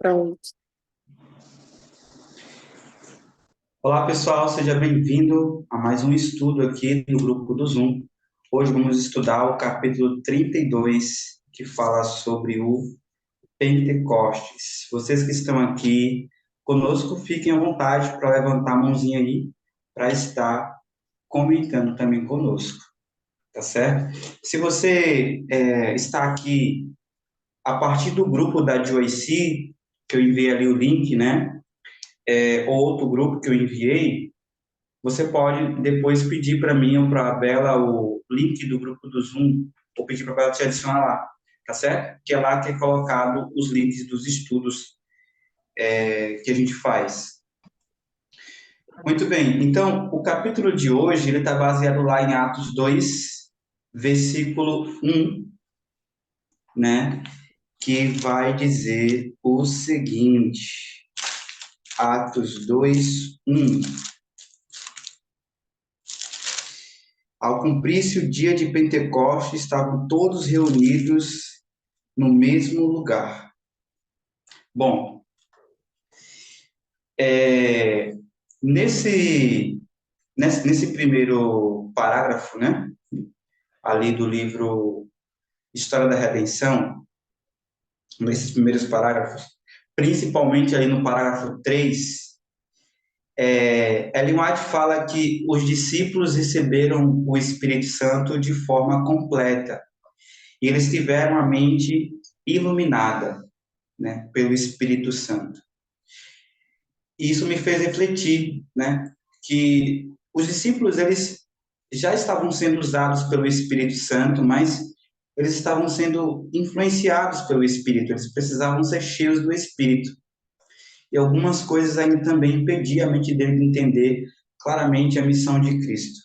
Pronto. Olá, pessoal, seja bem-vindo a mais um estudo aqui no grupo do Zoom. Hoje vamos estudar o capítulo 32, que fala sobre o Pentecostes. Vocês que estão aqui conosco, fiquem à vontade para levantar a mãozinha aí, para estar comentando também conosco, tá certo? Se você está aqui a partir do grupo da JOIC, que eu enviei ali o link, né? Ou outro grupo que eu enviei, você pode depois pedir para mim ou para a Bela o link do grupo do Zoom, ou pedir para a Bela te adicionar lá, tá certo? Que é lá que é colocado os links dos estudos que a gente faz. Muito bem, então o capítulo de hoje ele está baseado lá em Atos 2, versículo 1, né? Que vai dizer o seguinte, Atos 2, 1. Ao cumprir-se o dia de Pentecostes, estavam todos reunidos no mesmo lugar. Bom, é, nesse, nesse primeiro parágrafo, né, ali do livro História da Redenção, nesses primeiros parágrafos, principalmente ali no parágrafo 3, Ellen White fala que os discípulos receberam o Espírito Santo de forma completa e eles tiveram a mente iluminada, né, pelo Espírito Santo. E isso me fez refletir, né, que os discípulos eles já estavam sendo usados pelo Espírito Santo, mas eles estavam sendo influenciados pelo Espírito, eles precisavam ser cheios do Espírito. E algumas coisas ainda também impediam a mente dele de entender claramente a missão de Cristo.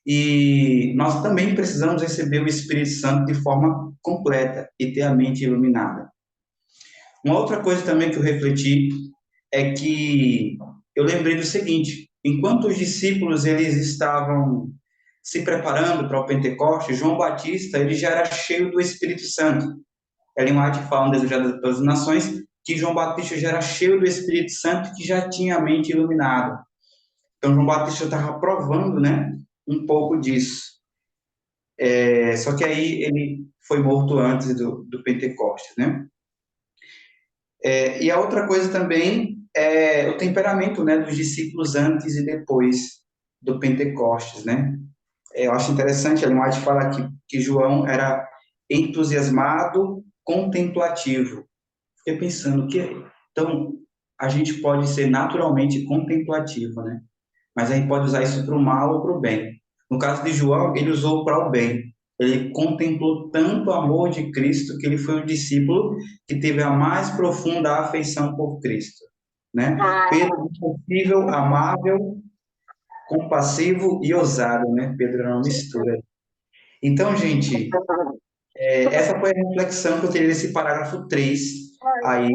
E nós também precisamos receber o Espírito Santo de forma completa e ter a mente iluminada. Uma outra coisa também que eu refleti é que eu lembrei do seguinte: enquanto os discípulos eles estavam se preparando para o Pentecostes, João Batista ele já era cheio do Espírito Santo. Ellen White fala no Desejado das Nações que João Batista já era cheio do Espírito Santo, que já tinha a mente iluminada. Então João Batista estava provando, né, um pouco disso. Só que aí ele foi morto antes do Pentecostes, né? E a outra coisa também é o temperamento, né, dos discípulos antes e depois do Pentecostes, né? Eu acho interessante, a White fala que João era entusiasmado, contemplativo. Fiquei pensando que, então, a gente pode ser naturalmente contemplativo, né? Mas a gente pode usar isso para o mal ou para o bem. No caso de João, ele usou para o bem. Ele contemplou tanto o amor de Cristo que ele foi o discípulo que teve a mais profunda afeição por Cristo, né? Pedro, possível, amável, compassivo e ousado, né? Pedro era uma mistura. Então, gente, essa foi a reflexão que eu teria nesse parágrafo 3 aí,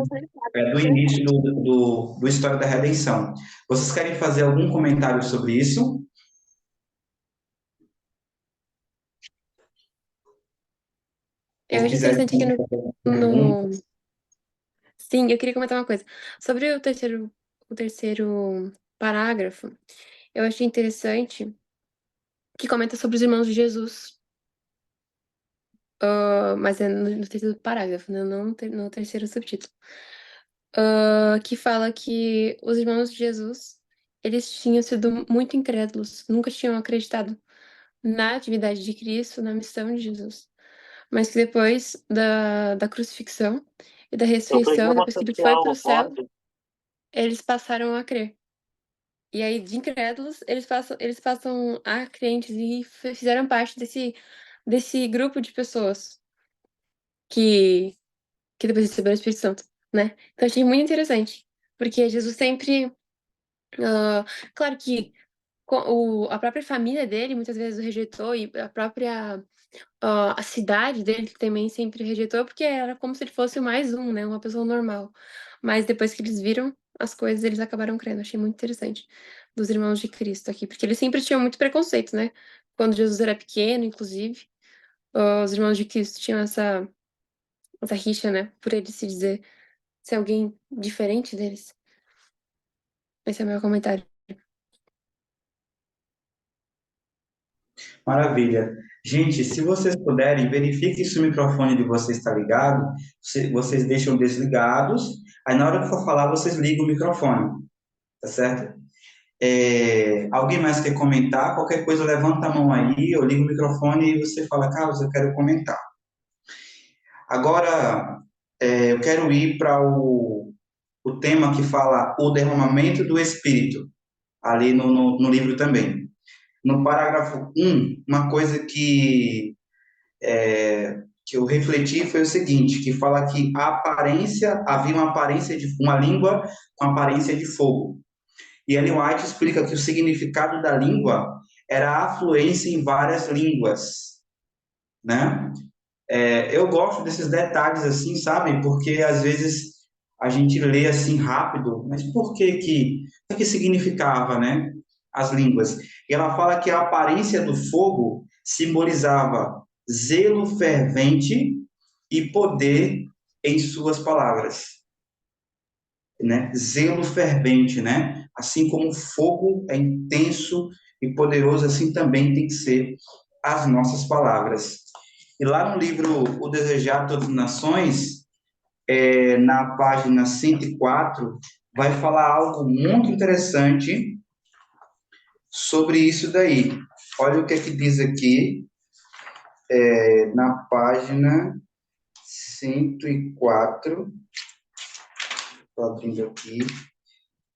do início do História da Redenção. Vocês querem fazer algum comentário sobre isso? Eu Ou acho quiserem interessante aqui fazer no, alguma pergunta? no... Sim, eu queria comentar uma coisa. Sobre o terceiro parágrafo, eu achei interessante que comenta sobre os irmãos de Jesus. Mas é no terceiro parágrafo, né? Não no terceiro subtítulo. Que fala que os irmãos de Jesus, eles tinham sido muito incrédulos, nunca tinham acreditado na divindade de Cristo, na missão de Jesus. Mas que depois da crucifixão e da Eu ressurreição, presumo depois que você ele ter foi para o algo céu, forte. eles passaram a crer. E aí, de incrédulos, eles passam a crentes e fizeram parte desse grupo de pessoas que, que depois receberam o Espírito Santo, né? Então, achei muito interessante. Porque Jesus sempre. ah, Claro que a própria família dele muitas vezes o rejeitou, e a própria a cidade dele também sempre rejeitou, porque era como se ele fosse mais um, né? Uma pessoa normal. Mas depois que eles viram as coisas, eles acabaram crendo. Achei muito interessante dos irmãos de Cristo aqui, porque eles sempre tinham muito preconceito, né? Quando Jesus era pequeno, inclusive, os irmãos de Cristo tinham essa rixa, né? Por ele se dizer. ser alguém diferente deles. Esse é o meu comentário. Maravilha. Gente, se vocês puderem, verifiquem se o microfone de vocês está ligado. Vocês deixam desligados. Aí, na hora que for falar, vocês ligam o microfone. Tá certo? Alguém mais quer comentar? Qualquer coisa, levanta a mão aí, eu ligo o microfone e você fala, Carlos, eu quero comentar. Agora, eu quero ir para o tema que fala o derramamento do Espírito, ali no livro também. No parágrafo 1, uma coisa que eu refleti foi o seguinte, que fala que havia uma aparência de uma língua com aparência de fogo. E Ellen White explica que o significado da língua era a afluência em várias línguas, né? Eu gosto desses detalhes assim, sabe? Porque às vezes a gente lê assim rápido, mas o que significava, né? As línguas. E ela fala que a aparência do fogo simbolizava zelo fervente e poder em suas palavras, né? Zelo fervente, né? Assim como o fogo é intenso e poderoso, assim também tem que ser as nossas palavras. E lá no livro O Desejar de Todas as Nações, na página 104, vai falar algo muito interessante sobre isso daí. Olha o que é que diz aqui, na página 104, estou abrindo aqui,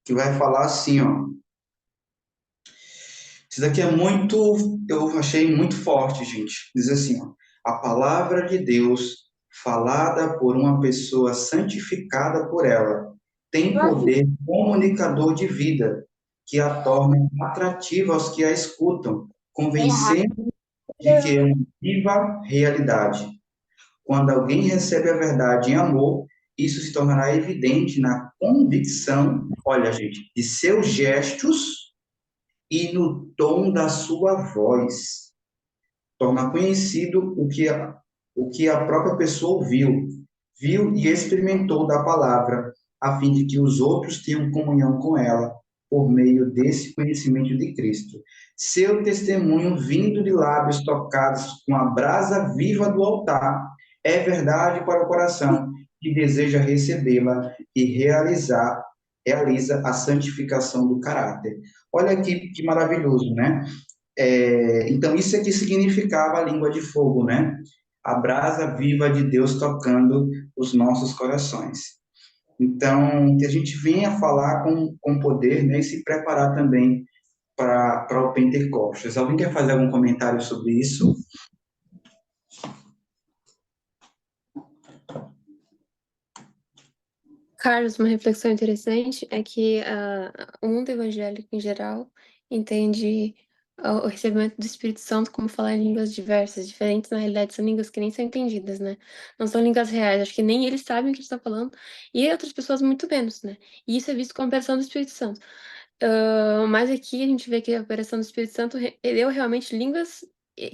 que vai falar assim, ó. Isso daqui eu achei muito forte, gente. Diz assim, ó, a palavra de Deus, falada por uma pessoa santificada por ela, tem poder comunicador de vida, que a torna atrativa aos que a escutam, convencendo de que é uma viva realidade. Quando alguém recebe a verdade em amor, isso se tornará evidente na convicção, olha, gente, de seus gestos e no tom da sua voz. Torna conhecido o que a própria pessoa viu e experimentou da palavra, a fim de que os outros tenham comunhão com ela por meio desse conhecimento de Cristo. Seu testemunho vindo de lábios tocados com a brasa viva do altar é verdade para o coração que deseja recebê-la e realiza a santificação do caráter. Olha que maravilhoso, né? Então, isso é que significava a língua de fogo, né? A brasa viva de Deus tocando os nossos corações. Então, que a gente venha falar com poder, né? E se preparar também para o Pentecostes. Alguém quer fazer algum comentário sobre isso? Carlos, uma reflexão interessante é que o mundo evangélico em geral entende o recebimento do Espírito Santo como falar em línguas diversas, diferentes, na realidade são línguas que nem são entendidas, né? Não são línguas reais, acho que nem eles sabem o que estão falando, e outras pessoas muito menos, né? E isso é visto como operação do Espírito Santo. Mas aqui a gente vê que a operação do Espírito Santo deu realmente línguas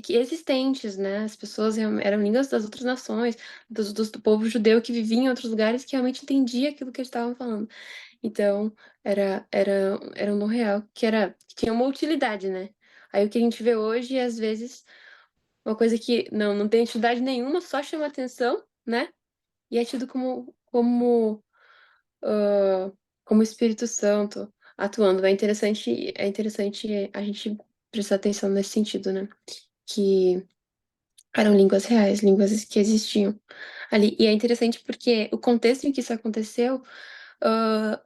que existentes, né? As pessoas eram línguas das outras nações, do povo judeu que vivia em outros lugares que realmente entendia aquilo que eles estavam falando. Então, era um dom real que tinha uma utilidade, né? Aí o que a gente vê hoje é, às vezes, uma coisa que não tem utilidade nenhuma, só chama atenção, né? E é tido ah, como Espírito Santo atuando. É interessante a gente prestar atenção nesse sentido, né? Que eram línguas reais, línguas que existiam ali. E é interessante porque o contexto em que isso aconteceu, ah,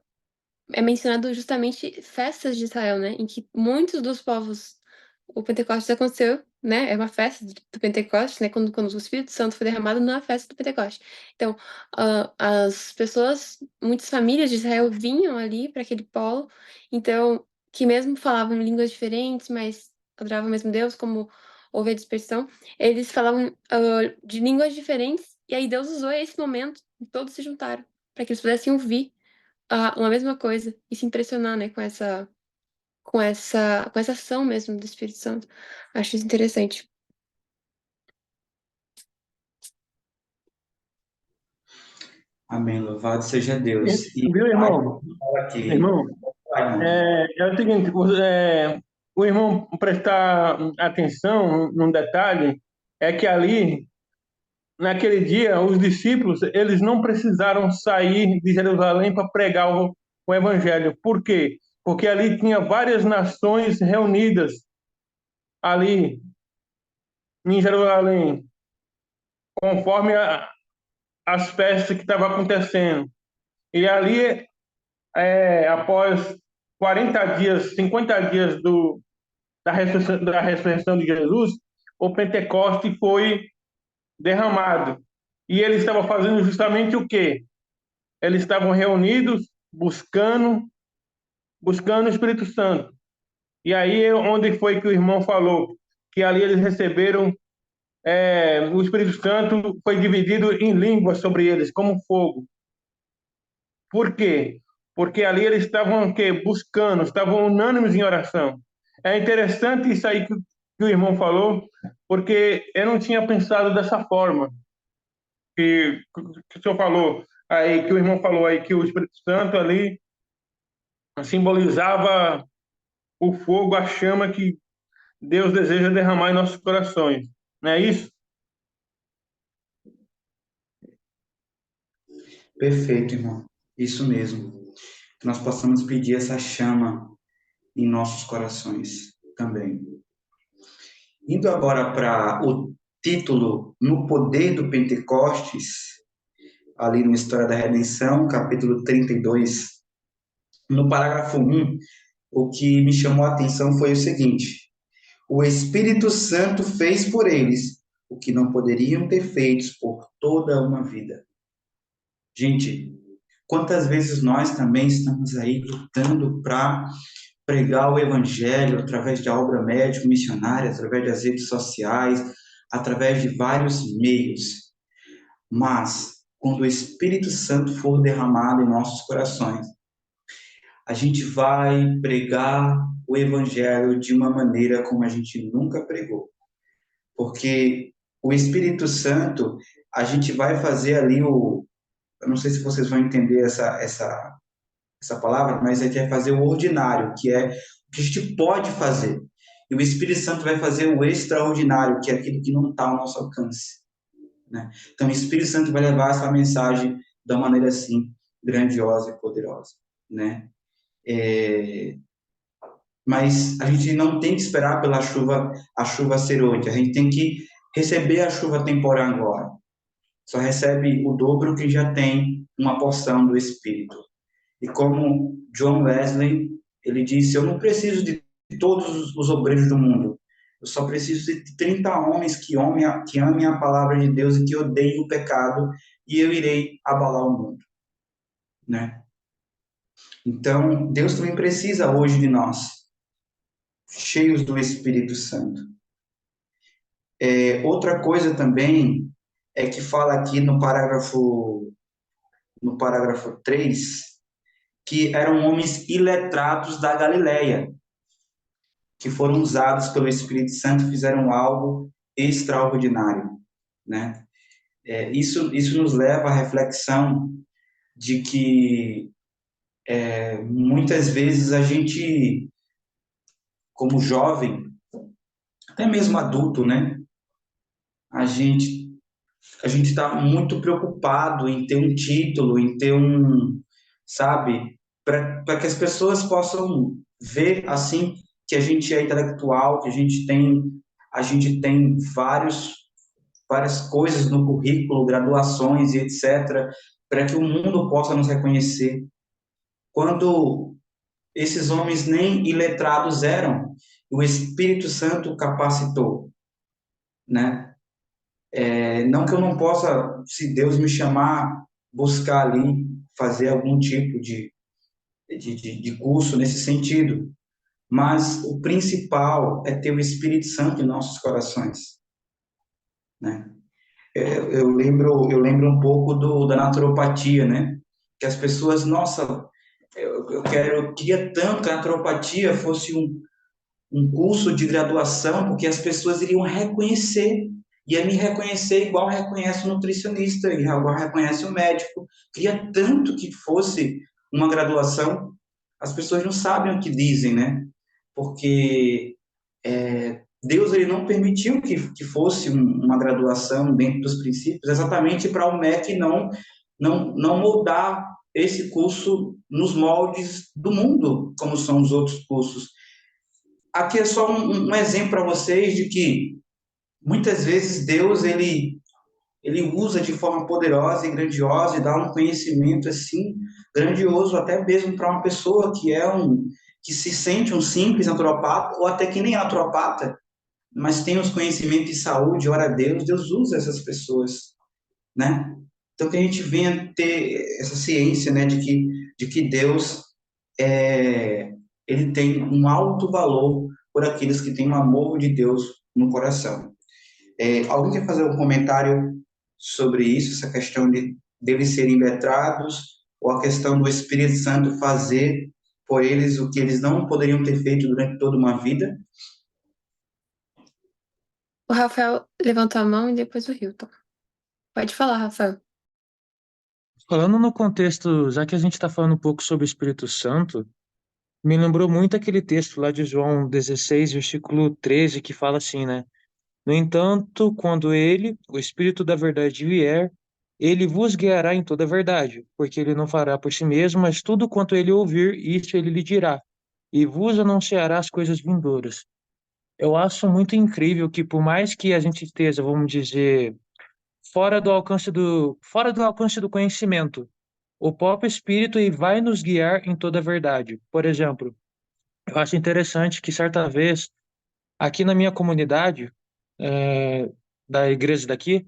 é mencionado justamente festas de Israel, né? Em que muitos dos povos, o Pentecostes aconteceu, né? É uma festa do Pentecostes, né? Quando o Espírito Santo foi derramado na festa do Pentecostes. Então, as pessoas, muitas famílias de Israel vinham ali para aquele polo, então, que mesmo falavam línguas diferentes, mas adoravam o mesmo Deus, como houve a dispersão, eles falavam de línguas diferentes, e aí Deus usou esse momento, e todos se juntaram, para que eles pudessem ouvir uma mesma coisa e se impressionar, né, com essa ação mesmo do Espírito Santo. Acho isso interessante. Amém. Louvado seja Deus. E Viu, mais irmão? fala aqui. Irmão, Vai, irmão. é o seguinte, o irmão prestar atenção num detalhe, é que ali, naquele dia, os discípulos, eles não precisaram sair de Jerusalém para pregar o evangelho. Por quê? Porque ali tinha várias nações reunidas ali em Jerusalém, conforme as festas que estavam acontecendo. E ali, após 40 dias, 50 dias da ressurreição de Jesus, o Pentecoste foi derramado. E eles estavam fazendo justamente o quê? Eles estavam reunidos buscando o Espírito Santo. E aí onde foi que o irmão falou que ali eles receberam o Espírito Santo foi dividido em línguas sobre eles, como fogo. Por quê? Porque ali eles estavam o quê? Buscando, estavam unânimes em oração. É interessante isso aí que o irmão falou, porque eu não tinha pensado dessa forma. Que o senhor falou aí, que o irmão falou aí, que o Espírito Santo ali simbolizava o fogo, a chama que Deus deseja derramar em nossos corações. Não é isso? Perfeito, irmão. Isso mesmo. Que nós possamos pedir essa chama em nossos corações também. Indo agora para o título No Poder do Pentecostes, ali no História da Redenção, capítulo 32, no parágrafo 1, o que me chamou a atenção foi o seguinte: o Espírito Santo fez por eles o que não poderiam ter feito por toda uma vida. Gente, quantas vezes nós também estamos aí lutando para pregar o evangelho através da obra médico-missionária, através das redes sociais, através de vários meios. Mas, quando o Espírito Santo for derramado em nossos corações, a gente vai pregar o evangelho de uma maneira como a gente nunca pregou. Porque o Espírito Santo, a gente vai fazer ali eu não sei se vocês vão entender essa palavra, mas a gente vai fazer o ordinário, que é o que a gente pode fazer. E o Espírito Santo vai fazer o extraordinário, que é aquilo que não está ao nosso alcance. Né? Então, o Espírito Santo vai levar essa mensagem de uma maneira assim, grandiosa e poderosa. Né? Mas a gente não tem que esperar pela chuva, a chuva ser hoje. A gente tem que receber a chuva temporal agora. Só recebe o dobro quem já tem uma porção do Espírito. E como John Wesley, ele disse, eu não preciso de todos os obreiros do mundo. Eu só preciso de 30 homens que amem a palavra de Deus e que odeiem o pecado, e eu irei abalar o mundo. Né? Então, Deus também precisa hoje de nós, cheios do Espírito Santo. Outra coisa também é que fala aqui no parágrafo 3, que eram homens iletrados da Galileia, que foram usados pelo Espírito Santo e fizeram algo extraordinário, né? Isso nos leva à reflexão de que muitas vezes a gente, como jovem, até mesmo adulto, né? A gente a gente está muito preocupado em ter um título, em ter sabe, para que as pessoas possam ver assim que a gente é intelectual, que a gente tem várias coisas no currículo, graduações e etc, para que o mundo possa nos reconhecer. Quando esses homens nem iletrados eram, o Espírito Santo capacitou, né? Não que eu não possa, se Deus me chamar, buscar ali, fazer algum tipo de curso nesse sentido. Mas o principal é ter o Espírito Santo em nossos corações. Né? Eu lembro um pouco da naturopatia, né? Que as pessoas, nossa, eu queria tanto que a naturopatia fosse um curso de graduação, porque as pessoas iriam reconhecer ia me reconhecer igual reconhece o nutricionista, igual reconhece o médico. Queria tanto que fosse uma graduação, as pessoas não sabem o que dizem, né? Porque Deus ele não permitiu que fosse uma graduação dentro dos princípios, exatamente para o MEC não moldar esse curso nos moldes do mundo, como são os outros cursos. Aqui é só um exemplo para vocês de que muitas vezes Deus ele usa de forma poderosa e grandiosa e dá um conhecimento assim grandioso até mesmo para uma pessoa que se sente um simples naturopata ou até que nem é naturopata, mas tem os conhecimentos de saúde, ora a Deus, Deus usa essas pessoas, né? Então que a gente venha ter essa ciência, né, de que Deus é, ele tem um alto valor por aqueles que têm o amor de Deus no coração. Alguém quer fazer um comentário sobre isso, essa questão de deles serem letrados, ou a questão do Espírito Santo fazer por eles o que eles não poderiam ter feito durante toda uma vida? O Rafael levantou a mão e depois o Hilton. Pode falar, Rafael. Falando no contexto, já que a gente está falando um pouco sobre o Espírito Santo, me lembrou muito aquele texto lá de João 16, versículo 13, que fala assim, né? No entanto, quando ele, o Espírito da verdade, vier, ele vos guiará em toda a verdade, porque ele não fará por si mesmo, mas tudo quanto ele ouvir, isso ele lhe dirá, e vos anunciará as coisas vindouras. Eu acho muito incrível que, por mais que a gente esteja, vamos dizer, fora do alcance do conhecimento, o próprio Espírito ele vai nos guiar em toda a verdade. Por exemplo, eu acho interessante que certa vez, aqui na minha comunidade, é, da igreja daqui,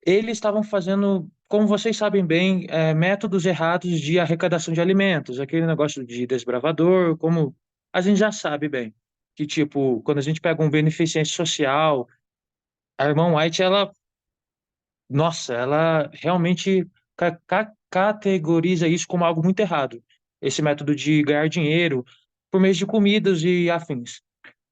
eles estavam fazendo, como vocês sabem bem, métodos errados de arrecadação de alimentos, aquele negócio de desbravador, como a gente já sabe bem. Que, tipo, quando a gente pega um beneficente social, a irmã White, ela, nossa, ela realmente categoriza isso como algo muito errado. Esse método de ganhar dinheiro por meio de comidas e afins.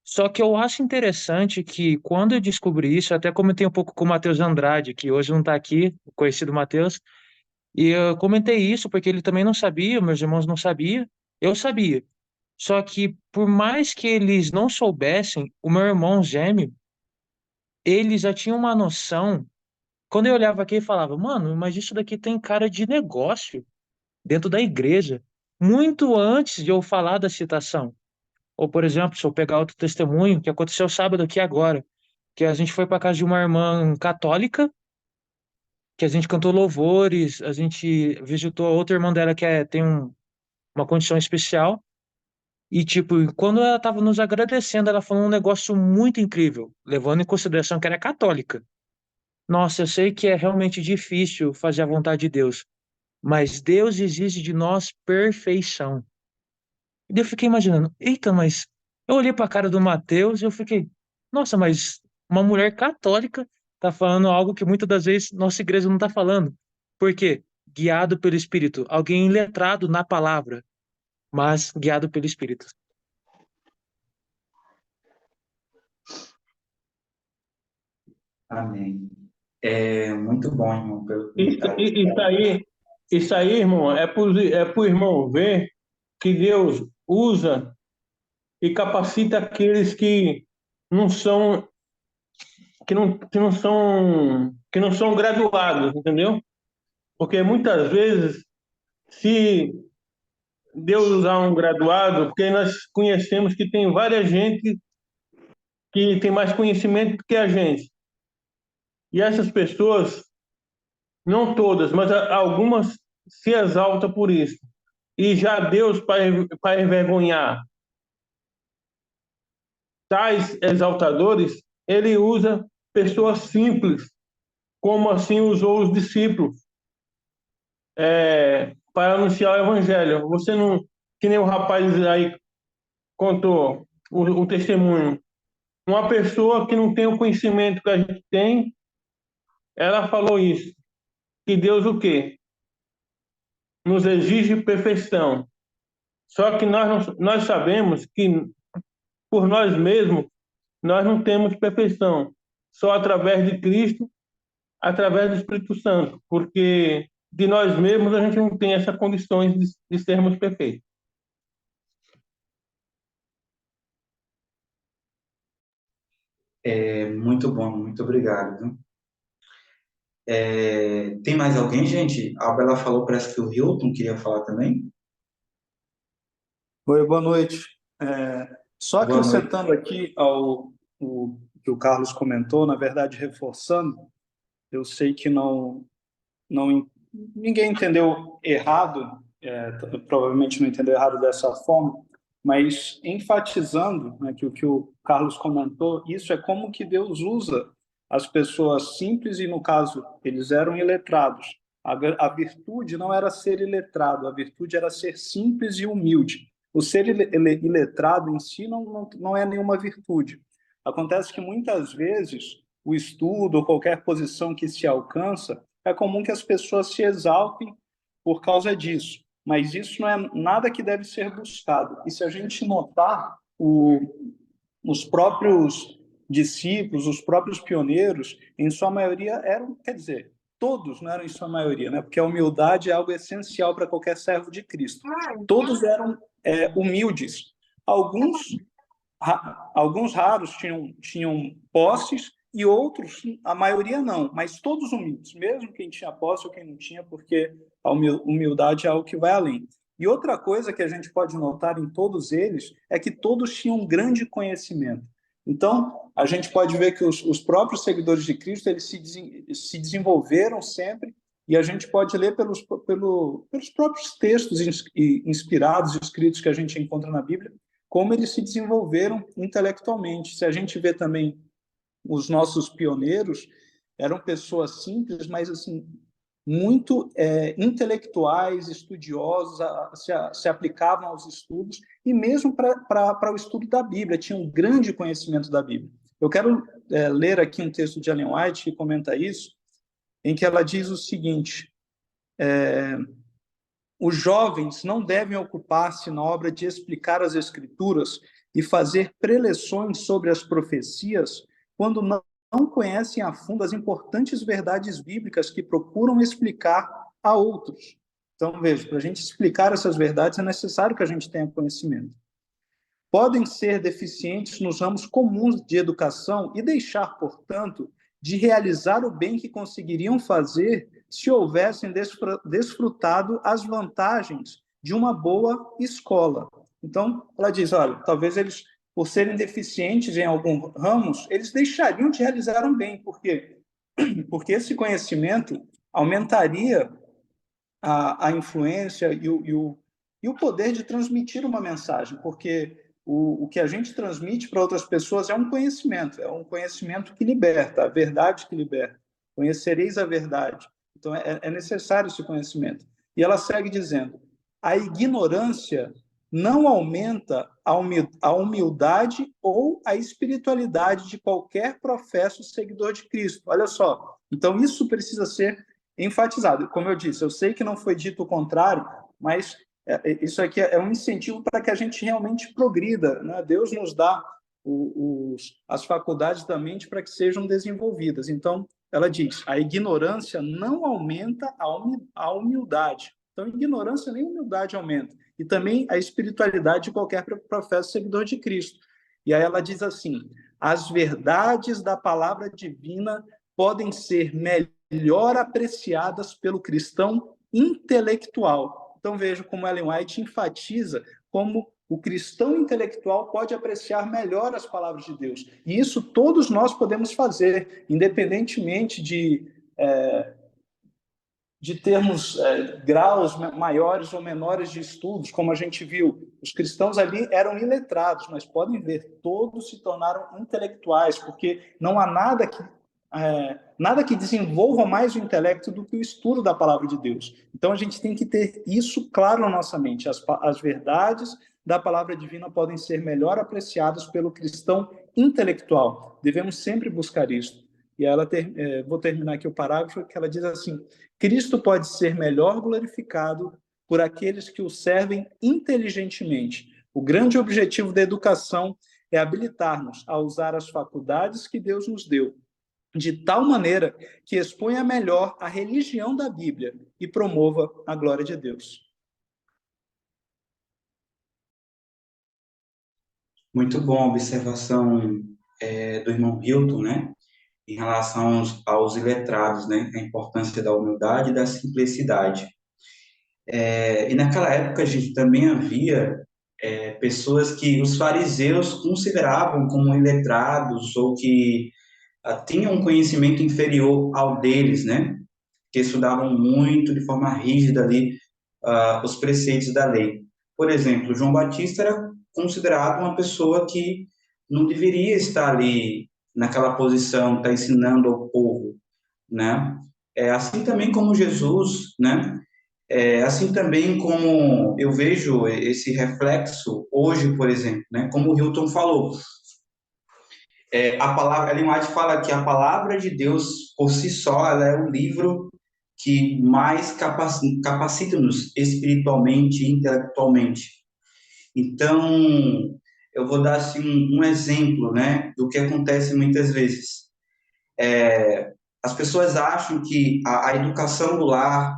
Só que eu acho interessante que quando eu descobri isso, eu até comentei um pouco com o Matheus Andrade, que hoje não está aqui, o conhecido Matheus, e eu comentei isso porque ele também não sabia, meus irmãos não sabiam, eu sabia. Só que por mais que eles não soubessem, o meu irmão gêmeo, ele já tinha uma noção. Quando eu olhava aqui e falava, mano, mas isso daqui tem cara de negócio dentro da igreja, muito antes de eu falar da citação. Ou, por exemplo, se eu pegar outro testemunho que aconteceu sábado aqui agora, que a gente foi para casa de uma irmã católica, que a gente cantou louvores, a gente visitou a outra irmã dela que uma condição especial, e, tipo, quando ela estava nos agradecendo, ela falou um negócio muito incrível, levando em consideração que era católica. Nossa, eu sei que é realmente difícil fazer a vontade de Deus, mas Deus exige de nós perfeição. E daí eu fiquei imaginando, eita, mas eu olhei para a cara do Mateus e eu fiquei, nossa, mas uma mulher católica tá falando algo que muitas das vezes nossa igreja não tá falando. Por quê? Guiado pelo Espírito, alguém letrado na palavra, mas guiado pelo Espírito. Amém. Muito bom, irmão, pelo Isso, comentário. isso aí, isso aí, irmão, é pro irmão ver que Deus usa e capacita aqueles que não são, que não são graduados, entendeu? Porque muitas vezes, se Deus usar um graduado, porque nós conhecemos que tem várias gente que tem mais conhecimento do que a gente. E essas pessoas, não todas, mas algumas se exaltam por isso. E já Deus, para envergonhar tais exaltadores, ele usa pessoas simples, como assim usou os discípulos, para anunciar o evangelho. Você não, que nem o rapaz aí contou o testemunho. Uma pessoa que não tem o conhecimento que a gente tem, ela falou isso. Que Deus o quê? Nos exige perfeição. Só que nós sabemos que por nós mesmos nós não temos perfeição. só através de Cristo, através do Espírito Santo, porque de nós mesmos a gente não tem essas condições de sermos perfeitos. Muito bom, muito obrigado. Viu? Tem mais alguém, gente? A Bela falou, parece que o Hilton queria falar também. Oi, boa noite. Só Boa noite. acrescentando aqui ao o que o Carlos comentou, na verdade, reforçando, eu sei que ninguém entendeu errado, provavelmente não entendeu errado dessa forma, mas enfatizando, né, que o que o Carlos comentou, isso é como que Deus usa as pessoas simples, e no caso, eles eram iletrados. A virtude não era ser iletrado, a virtude era ser simples e humilde. O ser iletrado em si não é nenhuma virtude. Acontece que muitas vezes o estudo ou qualquer posição que se alcança, é comum que as pessoas se exaltem por causa disso. Mas isso não é nada que deve ser buscado. E se a gente notar, os próprios discípulos, os próprios pioneiros, em sua maioria eram, quer dizer, todos não eram em sua maioria, né? Porque a humildade é algo essencial para qualquer servo de Cristo. Todos eram humildes. Alguns raros tinham posses e outros, a maioria não, mas todos humildes, mesmo quem tinha posse ou quem não tinha, porque a humildade é algo que vai além. E outra coisa que a gente pode notar em todos eles é que todos tinham um grande conhecimento. Então, a gente pode ver que os próprios seguidores de Cristo, eles se desenvolveram sempre, e a gente pode ler pelos próprios textos inspirados, escritos que a gente encontra na Bíblia, como eles se desenvolveram intelectualmente. Se a gente vê também os nossos pioneiros, eram pessoas simples, mas assim muito intelectuais, estudiosos, se aplicavam aos estudos, e mesmo para o estudo da Bíblia, tinham um grande conhecimento da Bíblia. Eu quero ler aqui um texto de Ellen White que comenta isso, em que ela diz o seguinte: os jovens não devem ocupar-se na obra de explicar as Escrituras e fazer preleções sobre as profecias quando não conhecem a fundo as importantes verdades bíblicas que procuram explicar a outros. Então, veja, para a gente explicar essas verdades é necessário que a gente tenha conhecimento. Podem ser deficientes nos ramos comuns de educação e deixar, portanto, de realizar o bem que conseguiriam fazer se houvessem desfrutado as vantagens de uma boa escola. Então, ela diz, olha, talvez eles, por serem deficientes em alguns ramos, eles deixariam de realizar um bem. Por quê? Porque esse conhecimento aumentaria a influência e o poder de transmitir uma mensagem, porque o que a gente transmite para outras pessoas é um conhecimento que liberta, a verdade que liberta. Conhecereis a verdade. Então, é necessário esse conhecimento. E ela segue dizendo, a ignorância não aumenta a humildade ou a espiritualidade de qualquer professo seguidor de Cristo. Olha só. Então, isso precisa ser enfatizado. Como eu disse, eu sei que não foi dito o contrário, mas isso aqui é um incentivo para que a gente realmente progrida, né? Deus nos dá as faculdades da mente para que sejam desenvolvidas. Então, ela diz, a ignorância não aumenta a humildade. Então, ignorância nem humildade aumenta. E também a espiritualidade de qualquer professo seguidor de Cristo. E aí ela diz assim, as verdades da palavra divina podem ser melhor apreciadas pelo cristão intelectual. Então, veja como Ellen White enfatiza como o cristão intelectual pode apreciar melhor as palavras de Deus. E isso todos nós podemos fazer, independentemente de termos graus maiores ou menores de estudos, como a gente viu. Os cristãos ali eram iletrados, mas podem ver, todos se tornaram intelectuais, porque não há nada que desenvolva mais o intelecto do que o estudo da palavra de Deus. Então, a gente tem que ter isso claro na nossa mente. As verdades da palavra divina podem ser melhor apreciadas pelo cristão intelectual. Devemos sempre buscar isso. E ela vou terminar aqui o parágrafo, que ela diz assim, Cristo pode ser melhor glorificado por aqueles que o servem inteligentemente. O grande objetivo da educação é habilitar-nos a usar as faculdades que Deus nos deu, de tal maneira que exponha melhor a religião da Bíblia e promova a glória de Deus. Muito bom a observação do irmão Hilton, né? Em relação aos iletrados, né? A importância da humildade e da simplicidade. E naquela época, a gente também havia pessoas que os fariseus consideravam como iletrados ou que tinham um conhecimento inferior ao deles, né? Que estudavam muito, de forma rígida ali, os preceitos da lei. Por exemplo, João Batista era considerado uma pessoa que não deveria estar ali naquela posição, estar ensinando ao povo, né? Assim também como Jesus, né? Assim também como eu vejo esse reflexo hoje, por exemplo, né? Como o Hilton falou, a palavra, Ellen White fala que a palavra de Deus por si só, ela é o livro que mais capacita-nos espiritualmente e intelectualmente. Então, eu vou dar assim um exemplo, né, do que acontece muitas vezes. As pessoas acham que a educação do lar,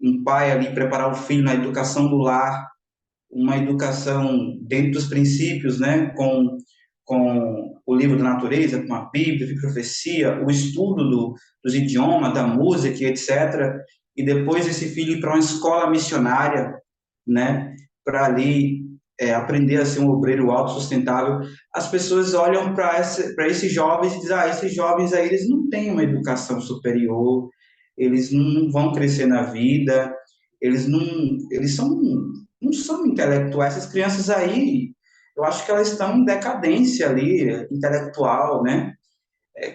um pai ali preparar o filho na educação do lar, uma educação dentro dos princípios, né, com o livro da natureza, com a Bíblia, a profecia, o estudo dos idiomas, da música, etc. E depois esse filho ir para uma escola missionária, né, para ali aprender a ser um obreiro autossustentável. As pessoas olham para esses jovens e dizem, esses jovens aí, eles não têm uma educação superior, eles não vão crescer na vida, eles não são intelectuais. Essas crianças aí, eu acho que elas estão em decadência ali, intelectual, né?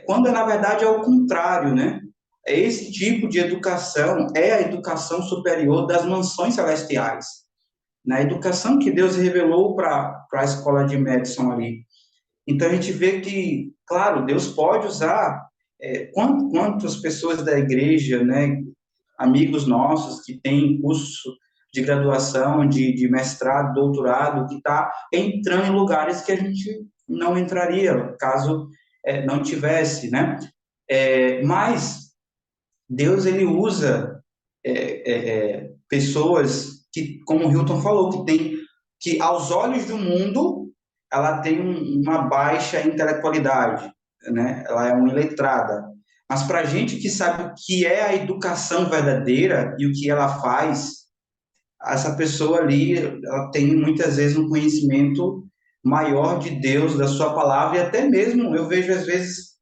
Quando, na verdade, é o contrário, né? Esse tipo de educação é a educação superior das mansões celestiais. Na educação que Deus revelou para a escola de Madison ali. Então, a gente vê que, claro, Deus pode usar quantas pessoas da igreja, né, amigos nossos que têm curso de graduação, de mestrado, doutorado, que está entrando em lugares que a gente não entraria, caso não tivesse, né? Mas Deus, ele usa pessoas que, como o Hilton falou, que aos olhos do mundo, ela tem uma baixa intelectualidade, né? Ela é uma iletrada. Mas para a gente que sabe o que é a educação verdadeira e o que ela faz, essa pessoa ali, ela tem muitas vezes um conhecimento maior de Deus, da sua palavra, e até mesmo eu vejo às vezes,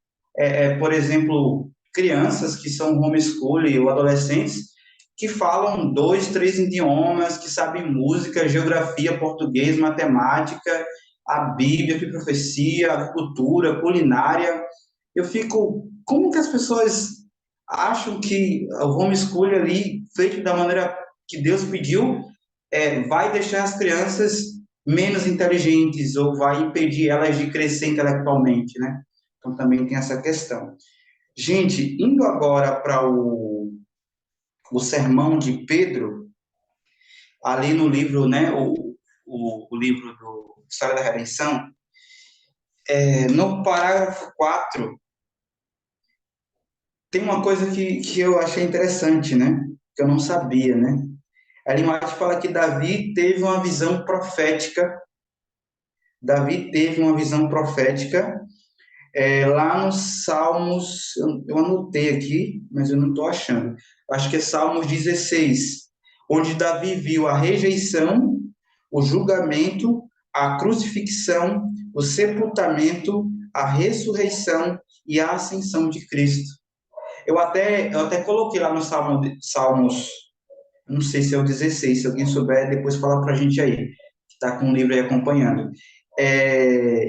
por exemplo, crianças que são homeschooling ou adolescentes que falam 2, 3 idiomas, que sabem música, geografia, português, matemática, a Bíblia, a profecia, agricultura, culinária. Eu fico, como que as pessoas acham que o homeschooling ali, feito da maneira que Deus pediu, vai deixar as crianças menos inteligentes ou vai impedir elas de crescer intelectualmente, né? Então também tem essa questão. Gente, indo agora para o sermão de Pedro, ali no livro, né, o livro do História da Redenção, no parágrafo 4, tem uma coisa que eu achei interessante, né, que eu não sabia, né? A White fala que Davi teve uma visão profética. Davi teve uma visão profética lá nos Salmos, eu anotei aqui, mas eu não estou achando. Acho que é Salmos 16, onde Davi viu a rejeição, o julgamento, a crucifixão, o sepultamento, a ressurreição e a ascensão de Cristo. Eu até coloquei lá no Salmos, não sei se é o 16, se alguém souber, depois fala para a gente aí, que está com o livro aí acompanhando.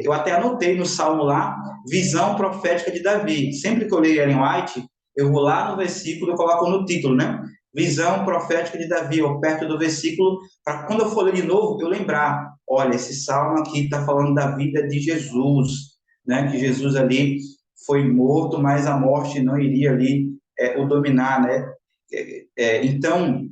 Eu até anotei no Salmo lá, visão profética de Davi. Sempre que eu leio Ellen White, eu vou lá no versículo e coloco no título, né? Visão profética de Davi, ou perto do versículo, para quando eu for ler de novo, eu lembrar, olha, esse Salmo aqui está falando da vida de Jesus, né? Que Jesus ali foi morto, mas a morte não iria ali o dominar, né? Então,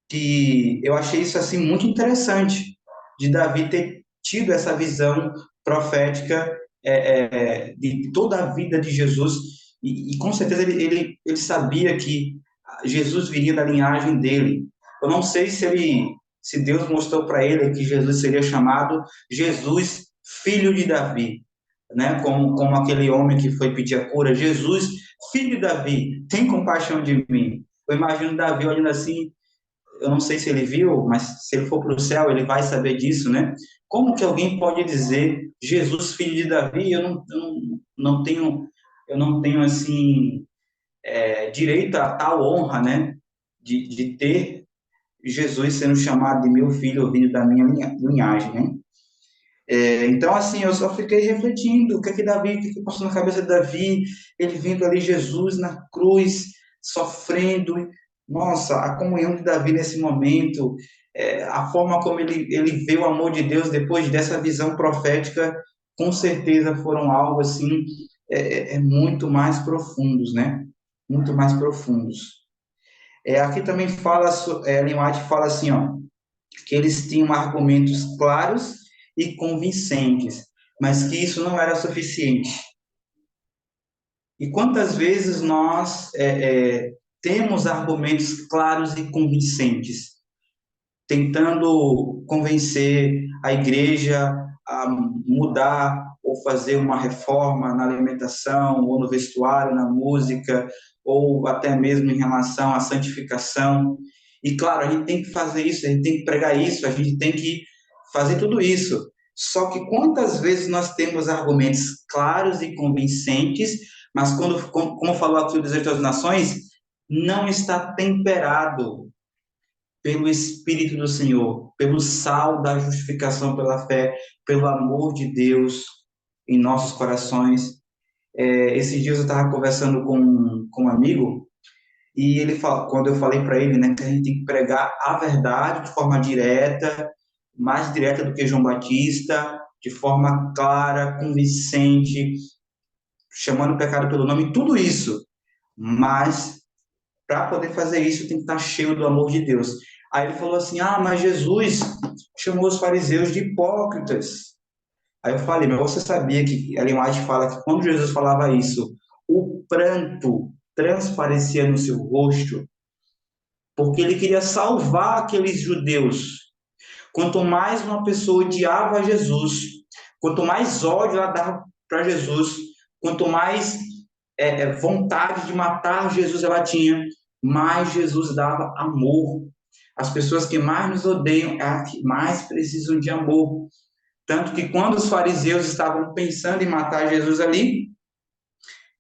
que eu achei isso assim muito interessante de Davi ter tido essa visão profética de toda a vida de Jesus, e com certeza ele sabia que Jesus viria da linhagem dele. Eu não sei se Deus mostrou para ele que Jesus seria chamado Jesus, filho de Davi, né? Como aquele homem que foi pedir a cura, Jesus, filho de Davi, tem compaixão de mim. Eu imagino Davi olhando assim, eu não sei se ele viu, mas se ele for para o céu, ele vai saber disso, né? Como que alguém pode dizer Jesus, filho de Davi? Eu não tenho assim, direito a tal honra, né? De ter Jesus sendo chamado de meu filho, vindo da minha linhagem, né? Então, assim, eu só fiquei refletindo, o que passou na cabeça de Davi, ele vendo ali Jesus na cruz, sofrendo, nossa, a comunhão de Davi nesse momento, a forma como ele vê o amor de Deus depois dessa visão profética, com certeza foram algo, assim, muito mais profundos, né? Muito mais profundos. Aqui também fala, Ellen White fala assim, ó, que eles tinham argumentos claros e convincentes, mas que isso não era suficiente. E quantas vezes nós temos argumentos claros e convincentes, tentando convencer a igreja a mudar ou fazer uma reforma na alimentação, ou no vestuário, na música, ou até mesmo em relação à santificação. E claro, a gente tem que fazer isso, a gente tem que pregar isso, a gente tem que fazer tudo isso. Só que quantas vezes nós temos argumentos claros e convincentes, mas como falou aqui o Desejo das Nações, não está temperado pelo Espírito do Senhor, pelo sal da justificação pela fé, pelo amor de Deus em nossos corações. Esses dias eu estava conversando com um amigo, e quando eu falei para ele, né, que a gente tem que pregar a verdade de forma direta, mais direta do que João Batista, de forma clara, convincente, chamando o pecado pelo nome, tudo isso. Mas, para poder fazer isso, tem que estar cheio do amor de Deus. Aí ele falou assim, mas Jesus chamou os fariseus de hipócritas. Aí eu falei, mas você sabia que Ellen White fala que quando Jesus falava isso, o pranto transparecia no seu rosto, porque ele queria salvar aqueles judeus. Quanto mais uma pessoa odiava Jesus, quanto mais ódio ela dava para Jesus, quanto mais vontade de matar Jesus ela tinha, mais Jesus dava amor. As pessoas que mais nos odeiam é as que mais precisam de amor. Tanto que quando os fariseus estavam pensando em matar Jesus ali,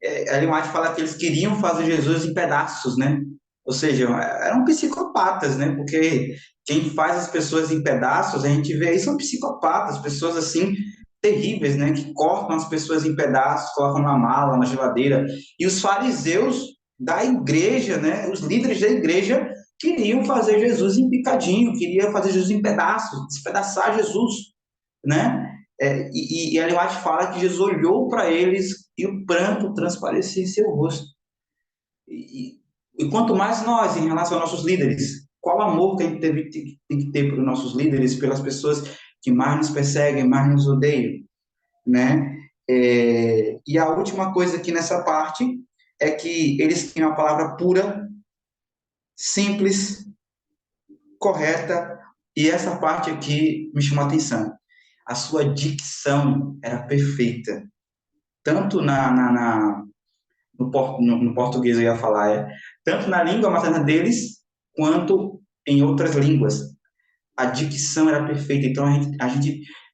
Ellen White fala que eles queriam fazer Jesus em pedaços, né? Ou seja, eram psicopatas, né? Porque quem faz as pessoas em pedaços, a gente vê aí, são psicopatas, pessoas assim, terríveis, né? Que cortam as pessoas em pedaços, colocam na mala, na geladeira. E os fariseus da igreja, né? Os líderes da igreja queriam fazer Jesus em picadinho, queriam fazer Jesus em pedaços, despedaçar Jesus, né? E Ellen White fala que Jesus olhou para eles e o pranto transparecia em seu rosto. E quanto mais nós, em relação aos nossos líderes, qual amor que a gente tem que ter pelos nossos líderes, pelas pessoas que mais nos perseguem, mais nos odeiam, né? E a última coisa aqui nessa parte é que eles tinham a palavra pura, simples, correta, e essa parte aqui me chamou a atenção. A sua dicção era perfeita, tanto no português eu ia falar, tanto na língua materna deles, quanto em outras línguas. A dicção era perfeita, então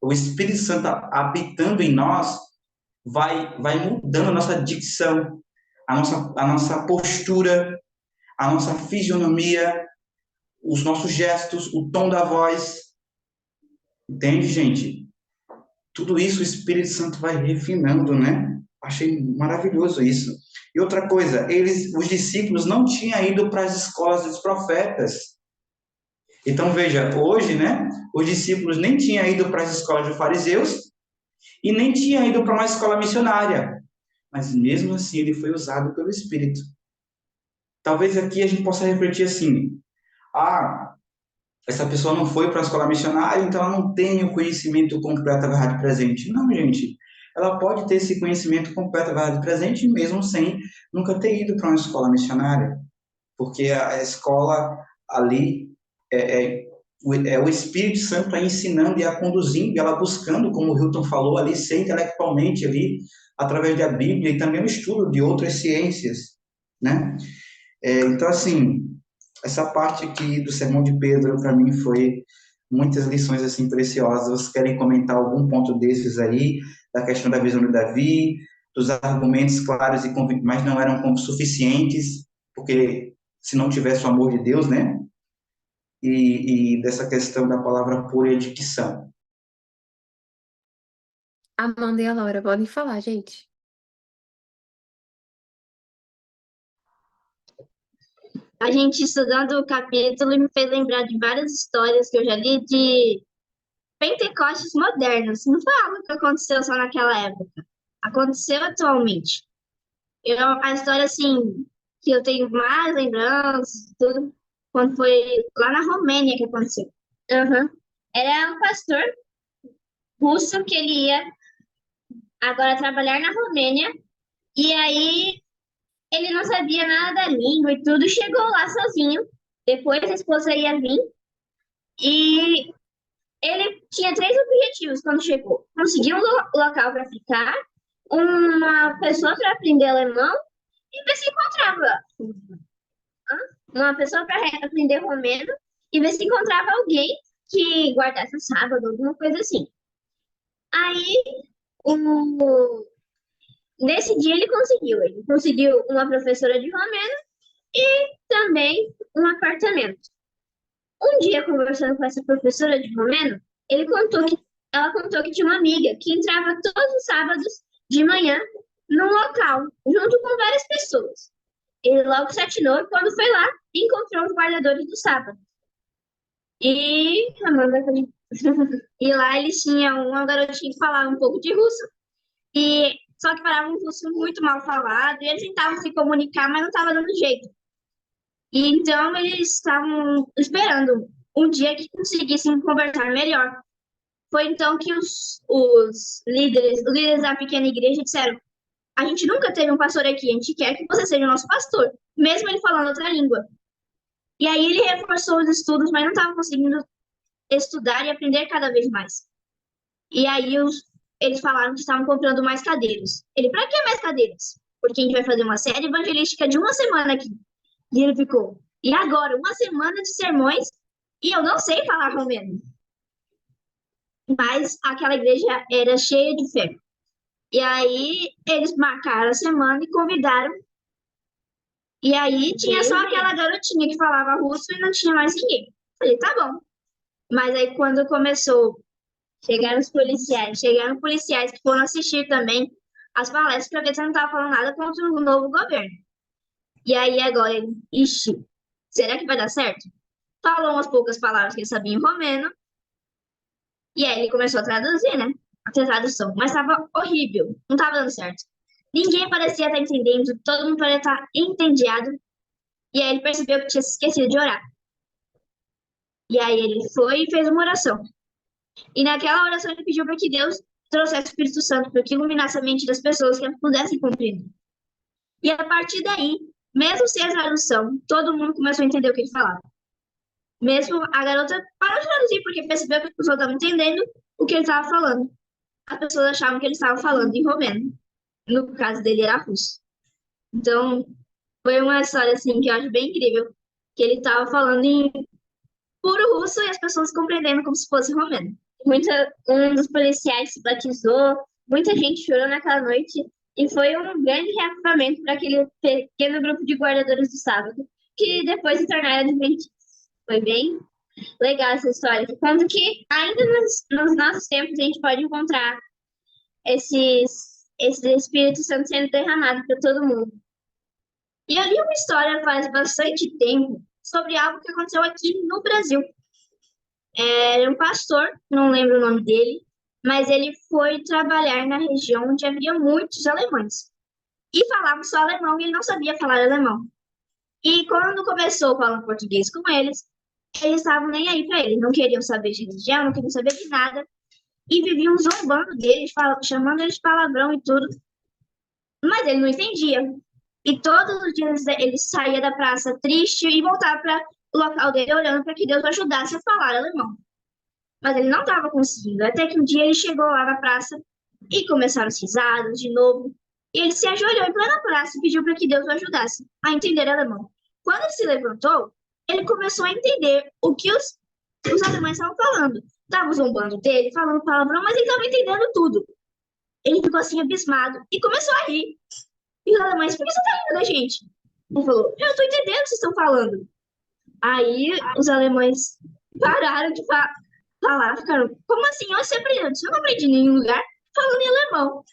o Espírito Santo habitando em nós, vai mudando a nossa dicção, a nossa postura, a nossa fisionomia, os nossos gestos, o tom da voz. Entende, gente? Tudo isso o Espírito Santo vai refinando, né? Achei maravilhoso isso. E outra coisa, os discípulos não tinham ido para as escolas dos profetas. Então, veja, hoje, né? Os discípulos nem tinham ido para as escolas dos fariseus e nem tinham ido para uma escola missionária. Mas mesmo assim, ele foi usado pelo Espírito. Talvez aqui a gente possa refletir assim: essa pessoa não foi para a escola missionária, então ela não tem o conhecimento completo da verdade presente. Não, gente. ela pode ter esse conhecimento completo, a verdade presente, mesmo sem nunca ter ido para uma escola missionária, porque a escola ali é o Espírito Santo a ensinando e a conduzindo, e ela buscando, como o Hilton falou, ali, ser intelectualmente ali, através da Bíblia e também o estudo de outras ciências, né? Então, assim, essa parte aqui do Sermão de Pedro, para mim, foi muitas lições, assim, preciosas. Vocês querem comentar algum ponto desses aí, da questão da visão de Davi, dos argumentos claros e convictos, mas não eram como suficientes, porque se não tivesse o amor de Deus, né? E dessa questão da palavra pura e de dicção. Amanda e a Laura, podem falar, gente. A gente estudando o capítulo me fez lembrar de várias histórias que eu já li de Pentecostes modernos. Não foi algo que aconteceu só naquela época. Aconteceu atualmente. A história, assim, que eu tenho mais lembranças, tudo, quando foi lá na Romênia que aconteceu. Uhum. Era um pastor russo que ele ia agora trabalhar na Romênia, e aí ele não sabia nada da língua e tudo, chegou lá sozinho. Depois a esposa ia vir, e ele tinha três objetivos quando chegou: conseguir um local para ficar, uma pessoa para aprender alemão e ver se encontrava uma pessoa para aprender romeno e ver se encontrava alguém que guardasse o sábado, alguma coisa assim. Aí, nesse dia ele conseguiu uma professora de romeno e também um apartamento. Um dia, conversando com essa professora de romeno, ela contou que tinha uma amiga que entrava todos os sábados de manhã num local, junto com várias pessoas. Ele logo se atinou e, quando foi lá, encontrou os guardadores do sábado. E e lá eles tinham uma garotinha que falava um pouco de russo, e só que falava um russo muito mal falado, e eles tentavam se comunicar, mas não estava dando jeito. E então eles estavam esperando um dia que conseguissem conversar melhor. Foi então que os líderes da pequena igreja disseram: a gente nunca teve um pastor aqui, a gente quer que você seja o nosso pastor, mesmo ele falando outra língua. E aí ele reforçou os estudos, mas não estava conseguindo estudar e aprender cada vez mais. E aí eles falaram que estavam comprando mais cadeiras. Ele: para que mais cadeiras? Porque a gente vai fazer uma série evangelística de uma semana aqui. E ele ficou: e agora? Uma semana de sermões e eu não sei falar romeno. Mas aquela igreja era cheia de fé. E aí eles marcaram a semana e convidaram. E aí tinha só aquela garotinha que falava russo e não tinha mais ninguém. Falei: tá bom. Mas aí quando começou, chegaram policiais que foram assistir também as palestras para ver se eu não estava falando nada contra o novo governo. E aí agora ele: ixi, será que vai dar certo? Falou umas poucas palavras que ele sabia em romeno. E aí ele começou a traduzir, né? A tradução. Mas estava horrível. Não estava dando certo. Ninguém parecia estar entendendo. Todo mundo parecia estar entediado. E aí ele percebeu que tinha se esquecido de orar. E aí ele foi e fez uma oração. E naquela oração ele pediu para que Deus trouxesse o Espírito Santo, para que iluminasse a mente das pessoas, que elas pudessem compreender. E a partir daí, mesmo sem a tradução, todo mundo começou a entender o que ele falava. Mesmo a garota parou de traduzir, porque percebeu que as pessoas estavam entendendo o que ele estava falando. As pessoas achavam que ele estava falando em romeno. No caso dele, era russo. Então, foi uma história, assim, que eu acho bem incrível. Que ele estava falando em puro russo e as pessoas compreendendo como se fosse romeno. Um dos policiais se batizou, muita gente chorou naquela noite. E foi um grande reavivamento para aquele pequeno grupo de guardadores do sábado, que depois se tornaram adventistas. Foi bem legal essa história. Quando que ainda nos nossos tempos a gente pode encontrar esse Espírito Santo sendo derramado para todo mundo. E eu li uma história faz bastante tempo sobre algo que aconteceu aqui no Brasil. Era um pastor, não lembro o nome dele, mas ele foi trabalhar na região onde havia muitos alemães. E falavam só alemão e ele não sabia falar alemão. E quando começou falando português com eles estavam nem aí para ele, não queriam saber de religião, não queriam saber de nada. e viviam zombando dele, chamando ele de palavrão e tudo. Mas ele não entendia. E todos os dias ele saía da praça triste e voltava para o local dele orando para que Deus o ajudasse a falar alemão. Mas ele não estava conseguindo. Até que um dia ele chegou lá na praça e começaram as risadas de novo. E ele se ajoelhou em plena praça e pediu para que Deus o ajudasse a entender alemão. Quando ele se levantou, ele começou a entender o que os alemães estavam falando. Estavam zombando dele, falando palavrão, mas ele estava entendendo tudo. Ele ficou assim abismado e começou a rir. E os alemães, por que você tá rindo da gente? Ele falou, eu estou entendendo o que vocês estão falando. Aí os alemães pararam de falar, ficaram, como assim? Eu não aprendi em nenhum lugar falando em alemão.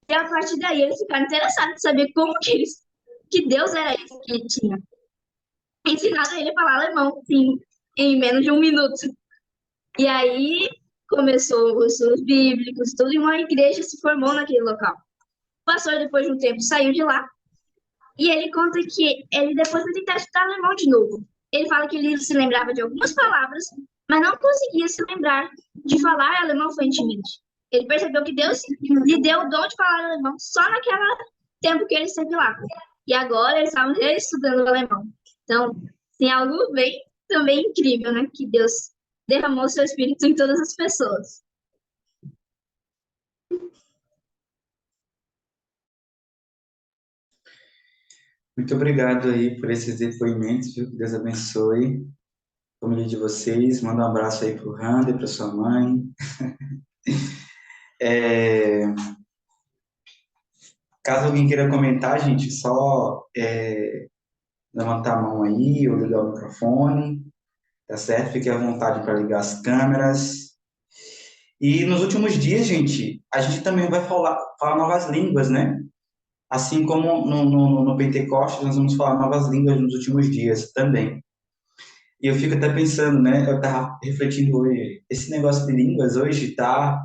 E a partir daí eles ficaram interessados em saber como que Deus era esse que tinha ensinado ele a falar alemão, assim, em menos de 1 minuto. E aí começou os estudos bíblicos, tudo, e uma igreja se formou naquele local. O pastor, depois de um tempo, saiu de lá, e ele conta que ele depois foi tentar estudar alemão de novo. Ele fala que ele se lembrava de algumas palavras, mas não conseguia se lembrar de falar alemão fluentemente. Ele percebeu que Deus lhe deu o dom de falar alemão só naquele tempo que ele esteve lá. E agora eles estavam estudando alemão. Então, tem algo bem também incrível, né? Que Deus derramou seu espírito em todas as pessoas. Muito obrigado aí por esses depoimentos, viu? Que Deus abençoe a família de vocês. Manda um abraço aí pro Rander, para sua mãe. Caso alguém queira comentar, gente, só levantar a mão aí ou ligar o microfone, tá certo? Fique à vontade para ligar as câmeras. E nos últimos dias, gente, a gente também vai falar novas línguas, né? Assim como no Pentecostes, nós vamos falar novas línguas nos últimos dias também. E eu fico até pensando, né? Eu estava refletindo hoje, esse negócio de línguas hoje tá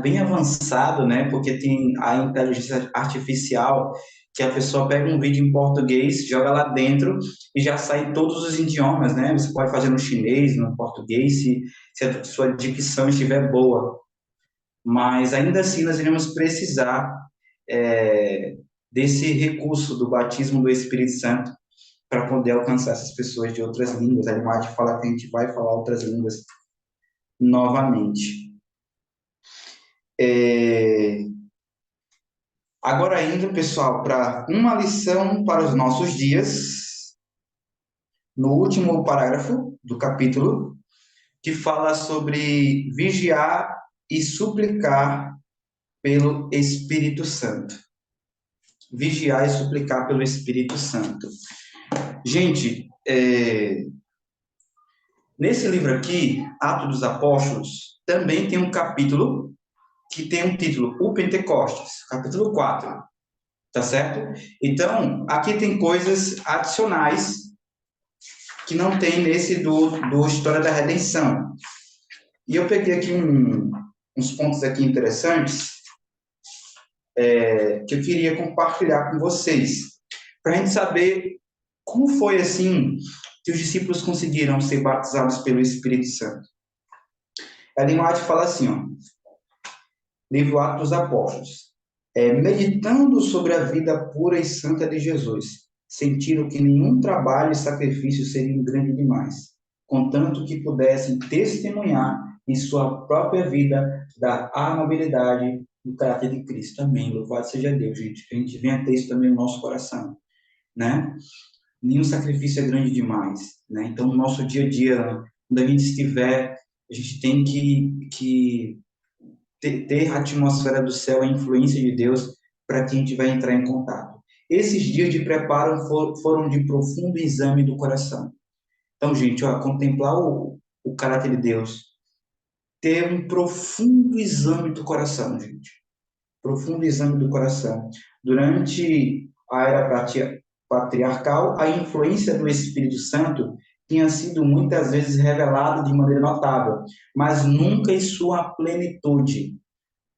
bem avançado, né? Porque tem a inteligência artificial, que a pessoa pega um vídeo em português, joga lá dentro e já sai em todos os idiomas, né? Você pode fazer no chinês, no português, se a sua dicção estiver boa. Mas ainda assim nós iremos precisar desse recurso do batismo do Espírito Santo para poder alcançar essas pessoas de outras línguas. A Ilmar fala que a gente vai falar outras línguas novamente. Agora indo, pessoal, para uma lição para os nossos dias, no último parágrafo do capítulo, que fala sobre vigiar e suplicar pelo Espírito Santo. Vigiar e suplicar pelo Espírito Santo. Gente, nesse livro aqui, Atos dos Apóstolos, também tem um capítulo que tem um título, O Pentecostes, capítulo 4, tá certo? Então, aqui tem coisas adicionais que não tem nesse do História da Redenção. E eu peguei aqui uns pontos aqui interessantes que eu queria compartilhar com vocês, para a gente saber como foi assim que os discípulos conseguiram ser batizados pelo Espírito Santo. Ellen White fala assim, ó, livro Atos dos Apóstolos, meditando sobre a vida pura e santa de Jesus, sentiram que nenhum trabalho e sacrifício seria grande demais, contanto que pudessem testemunhar em sua própria vida da amabilidade do caráter de Cristo. Amém. Louvado seja Deus, gente. Que a gente venha ter isso também no nosso coração, né? Nenhum sacrifício é grande demais, né? Então, no nosso dia a dia, quando a gente estiver, a gente tem que ter a atmosfera do céu, a influência de Deus, para que a gente vai entrar em contato. Esses dias de preparo foram de profundo exame do coração. Então, gente, ó, contemplar o caráter de Deus, ter um profundo exame do coração, gente. Profundo exame do coração. Durante a era patriarcal, a influência do Espírito Santo tinha sido muitas vezes revelada de maneira notável, mas nunca em sua plenitude.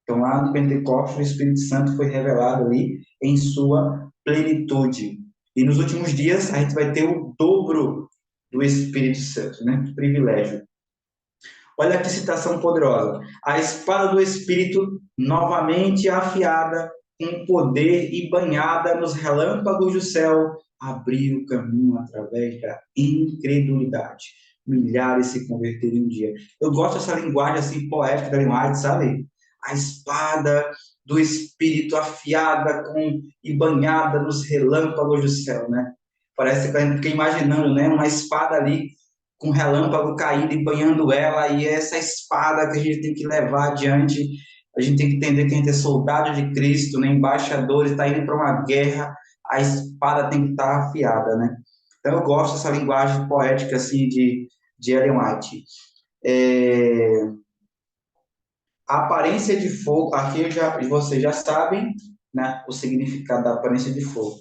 Então, lá no Pentecostes, o Espírito Santo foi revelado ali em sua plenitude. E nos últimos dias, a gente vai ter o dobro do Espírito Santo, né? Que privilégio. Olha que citação poderosa. A espada do Espírito, novamente afiada, com poder e banhada nos relâmpagos do céu, abriu o caminho através da incredulidade. Milhares se converteram em um dia. Eu gosto dessa linguagem assim poética da linguagem, sabe? A espada do Espírito afiada e banhada nos relâmpagos do céu, né? Parece que a gente fica imaginando, né? Uma espada ali com relâmpago caindo e banhando ela, e é essa espada que a gente tem que levar adiante. A gente tem que entender que a gente é soldado de Cristo, né? Embaixadores, está indo para uma guerra, a espada tem que estar afiada, né? Então eu gosto dessa linguagem poética assim de Ellen White. A aparência de fogo, aqui vocês já sabem, né, o significado da aparência de fogo.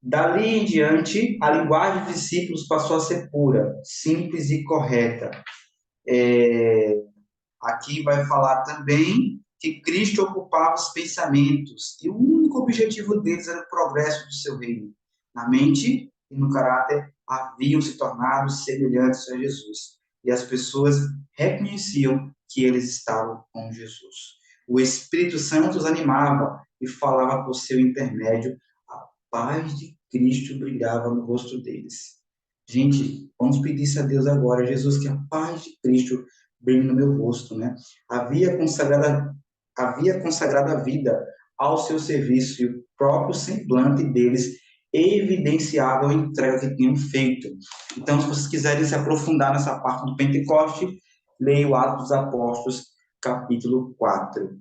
Dali em diante, a linguagem dos discípulos passou a ser pura, simples e correta. Aqui vai falar também que Cristo ocupava os pensamentos e o único objetivo deles era o progresso do seu reino. Na mente e no caráter haviam se tornado semelhantes a Jesus. E as pessoas reconheciam que eles estavam com Jesus. O Espírito Santo os animava e falava por seu intermédio. A paz de Cristo brilhava no rosto deles. Gente, vamos pedir isso a Deus agora. Jesus, que a paz de Cristo brilhe no meu rosto, né? Havia consagrado a vida ao seu serviço e o próprio semblante deles evidenciava a entrega que tinham feito. Então, se vocês quiserem se aprofundar nessa parte do Pentecoste, leia o Atos dos Apóstolos, capítulo 4.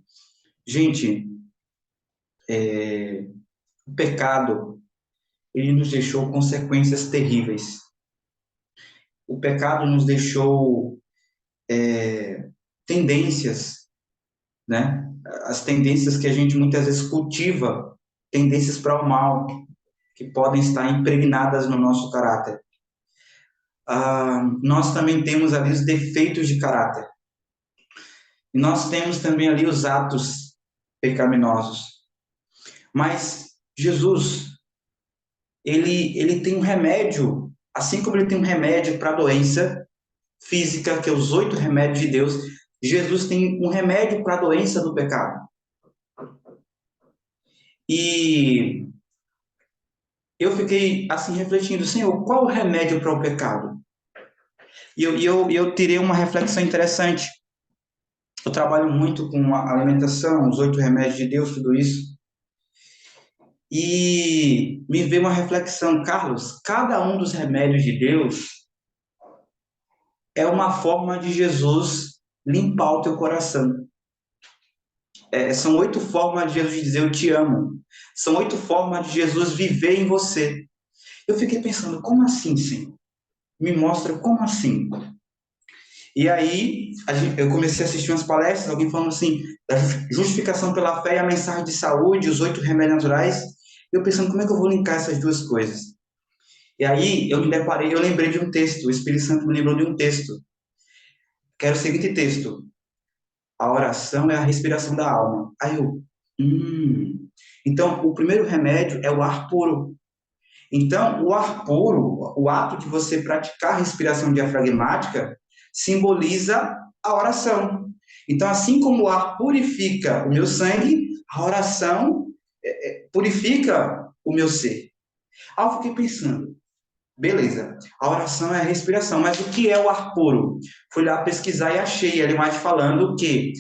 Gente, o pecado, ele nos deixou consequências terríveis. O pecado nos deixou tendências, né? As tendências que a gente muitas vezes cultiva, tendências para o mal, que podem estar impregnadas no nosso caráter. Nós também temos ali os defeitos de caráter. E nós temos também ali os atos pecaminosos. Mas Jesus, ele tem um remédio, assim como ele tem um remédio para a doença física, que é os 8 remédios de Deus, Jesus tem um remédio para a doença do pecado. E eu fiquei assim refletindo, Senhor, qual o remédio para o pecado? E eu tirei uma reflexão interessante. Eu trabalho muito com a alimentação, os 8 remédios de Deus, tudo isso. E me veio uma reflexão, Carlos, cada um dos remédios de Deus é uma forma de Jesus limpar o teu coração. São 8 formas de Jesus dizer eu te amo. São 8 formas de Jesus viver em você. Eu fiquei pensando, como assim, Senhor? Me mostra como assim? E aí, eu comecei a assistir umas palestras, alguém falando assim, da justificação pela fé e a mensagem de saúde, os 8 remédios naturais. Eu pensando, como é que eu vou linkar essas duas coisas? E aí, eu lembrei de um texto, o Espírito Santo me lembrou de um texto, que era o seguinte texto: a oração é a respiração da alma. Aí eu, Então, o primeiro remédio é o ar puro. Então, o ar puro, o ato de você praticar a respiração diafragmática, simboliza a oração. Então, assim como o ar purifica o meu sangue, a oração purifica o meu ser. Aí eu fiquei pensando, beleza, a oração é a respiração, mas o que é o ar puro? Fui lá pesquisar e achei Ellen White falando que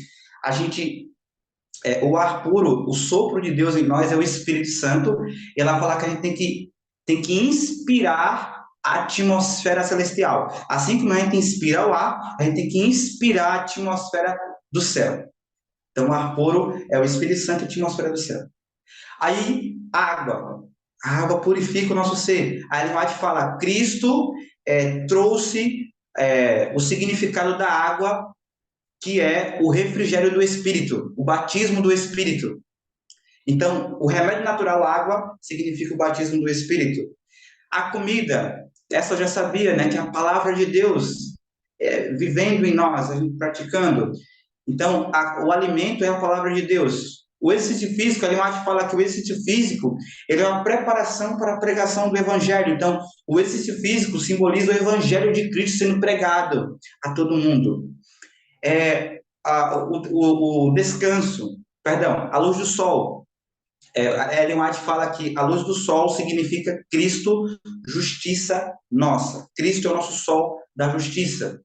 o ar puro, o sopro de Deus em nós é o Espírito Santo, e ela fala que a gente tem que inspirar a atmosfera celestial. Assim como a gente inspira o ar, a gente tem que inspirar a atmosfera do céu. Então, o ar puro é o Espírito Santo e a atmosfera do céu. Aí, a água purifica o nosso ser. Aí ele vai te falar, Cristo trouxe o significado da água, que é o refrigério do Espírito, o batismo do Espírito. Então, o remédio natural, água, significa o batismo do Espírito. A comida, essa eu já sabia, né, que é a palavra de Deus vivendo em nós, a gente praticando. Então, o alimento é a palavra de Deus. O exercício físico, ali mais fala que o exercício físico, ele é uma preparação para a pregação do Evangelho. Então, o exercício físico simboliza o Evangelho de Cristo sendo pregado a todo mundo. o descanso, perdão, a luz do sol. A Ellen White fala que a luz do sol significa Cristo, justiça nossa. Cristo é o nosso sol da justiça,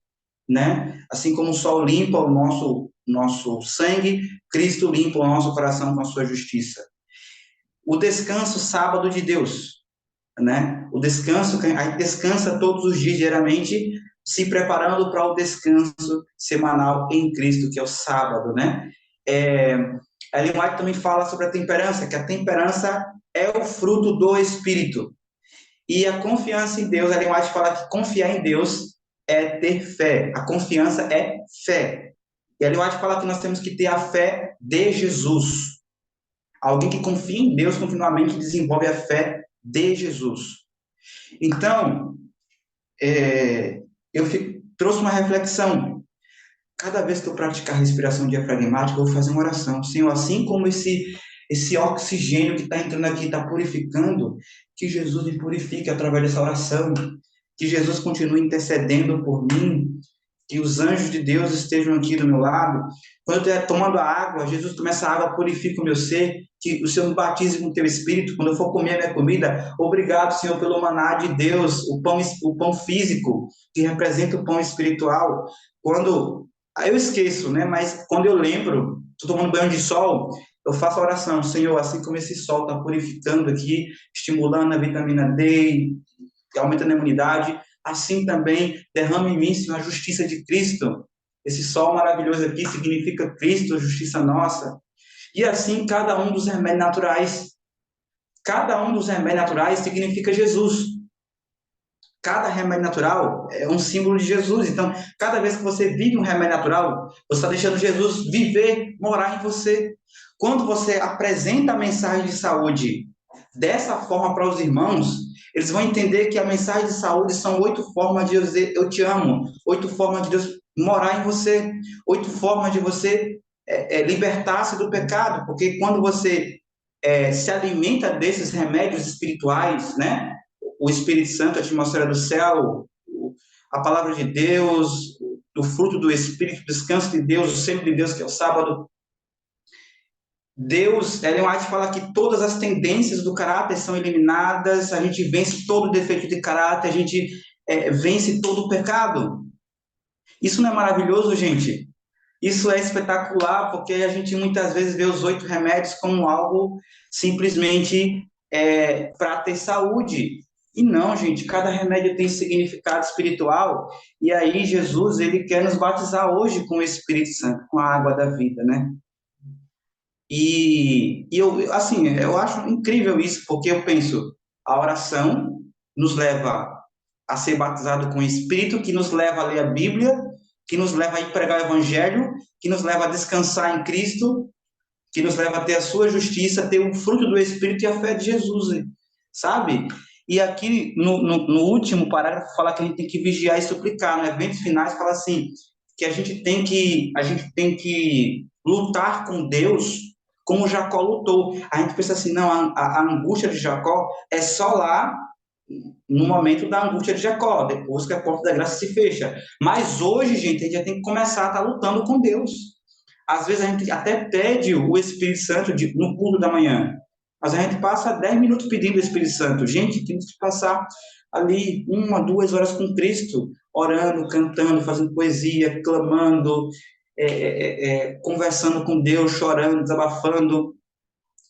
né? Assim como o sol limpa o nosso sangue, Cristo limpa o nosso coração com a sua justiça. O descanso sábado de Deus, né? O descanso, a gente descansa todos os dias, diariamente, se preparando para o descanso semanal em Cristo, que é o sábado, né? Ellen White também fala sobre a temperança, que a temperança é o fruto do Espírito. E a confiança em Deus, Ellen White fala que confiar em Deus é ter fé. A confiança é fé. E Ellen White fala que nós temos que ter a fé de Jesus. Alguém que confia em Deus continuamente desenvolve a fé de Jesus. Então, trouxe uma reflexão. Cada vez que eu praticar respiração diafragmática, eu vou fazer uma oração. Senhor, assim como esse oxigênio que está entrando aqui está purificando, que Jesus me purifique através dessa oração. Que Jesus continue intercedendo por mim. Que os anjos de Deus estejam aqui do meu lado. Quando eu estiver tomando a água, Jesus começa a água, purifica o meu ser. Que o Senhor me batize com o teu Espírito. Quando eu for comer a minha comida, obrigado, Senhor, pelo maná de Deus, o pão físico, que representa o pão espiritual. Aí eu esqueço, né? Mas quando eu lembro, estou tomando banho de sol, eu faço a oração, Senhor, assim como esse sol está purificando aqui, estimulando a vitamina D, aumentando a imunidade, assim também derrama em mim, Senhor, a justiça de Cristo. Esse sol maravilhoso aqui significa Cristo, a justiça nossa. E assim, cada um dos remédios naturais significa Jesus. Cada remédio natural é um símbolo de Jesus. Então, cada vez que você vive um remédio natural, você está deixando Jesus viver, morar em você. Quando você apresenta a mensagem de saúde dessa forma para os irmãos, eles vão entender que a mensagem de saúde são 8 formas de Deus dizer, eu te amo, 8 formas de Deus morar em você, 8 formas de você libertar-se do pecado, porque quando você se alimenta desses remédios espirituais, né? O Espírito Santo, a atmosfera do céu, a palavra de Deus, o fruto do Espírito, o descanso de Deus, o selo de Deus, que é o sábado. Ellen White fala que todas as tendências do caráter são eliminadas, a gente vence todo o defeito de caráter, a gente vence todo o pecado. Isso não é maravilhoso, gente? Isso é espetacular, porque a gente muitas vezes vê os 8 remédios como algo simplesmente para ter saúde. E não, gente, cada remédio tem significado espiritual, e aí Jesus, ele quer nos batizar hoje com o Espírito Santo, com a água da vida, né? E eu acho incrível isso, porque eu penso, a oração nos leva a ser batizado com o Espírito, que nos leva a ler a Bíblia, que nos leva a ir pregar o Evangelho, que nos leva a descansar em Cristo, que nos leva a ter a sua justiça, ter o fruto do Espírito e a fé de Jesus, sabe? E aqui, no último parágrafo, fala que a gente tem que vigiar e suplicar. No eventos finais, fala assim, que a gente tem que lutar com Deus como Jacó lutou. A gente pensa assim, não, a angústia de Jacó é só lá no momento da angústia de Jacó, depois que a porta da graça se fecha. Mas hoje, gente, a gente já tem que começar a estar lutando com Deus. Às vezes a gente até pede o Espírito Santo no culto da manhã, mas a gente passa 10 minutos pedindo o Espírito Santo. Gente, temos que passar ali 1, 2 horas com Cristo, orando, cantando, fazendo poesia, clamando, conversando com Deus, chorando, desabafando,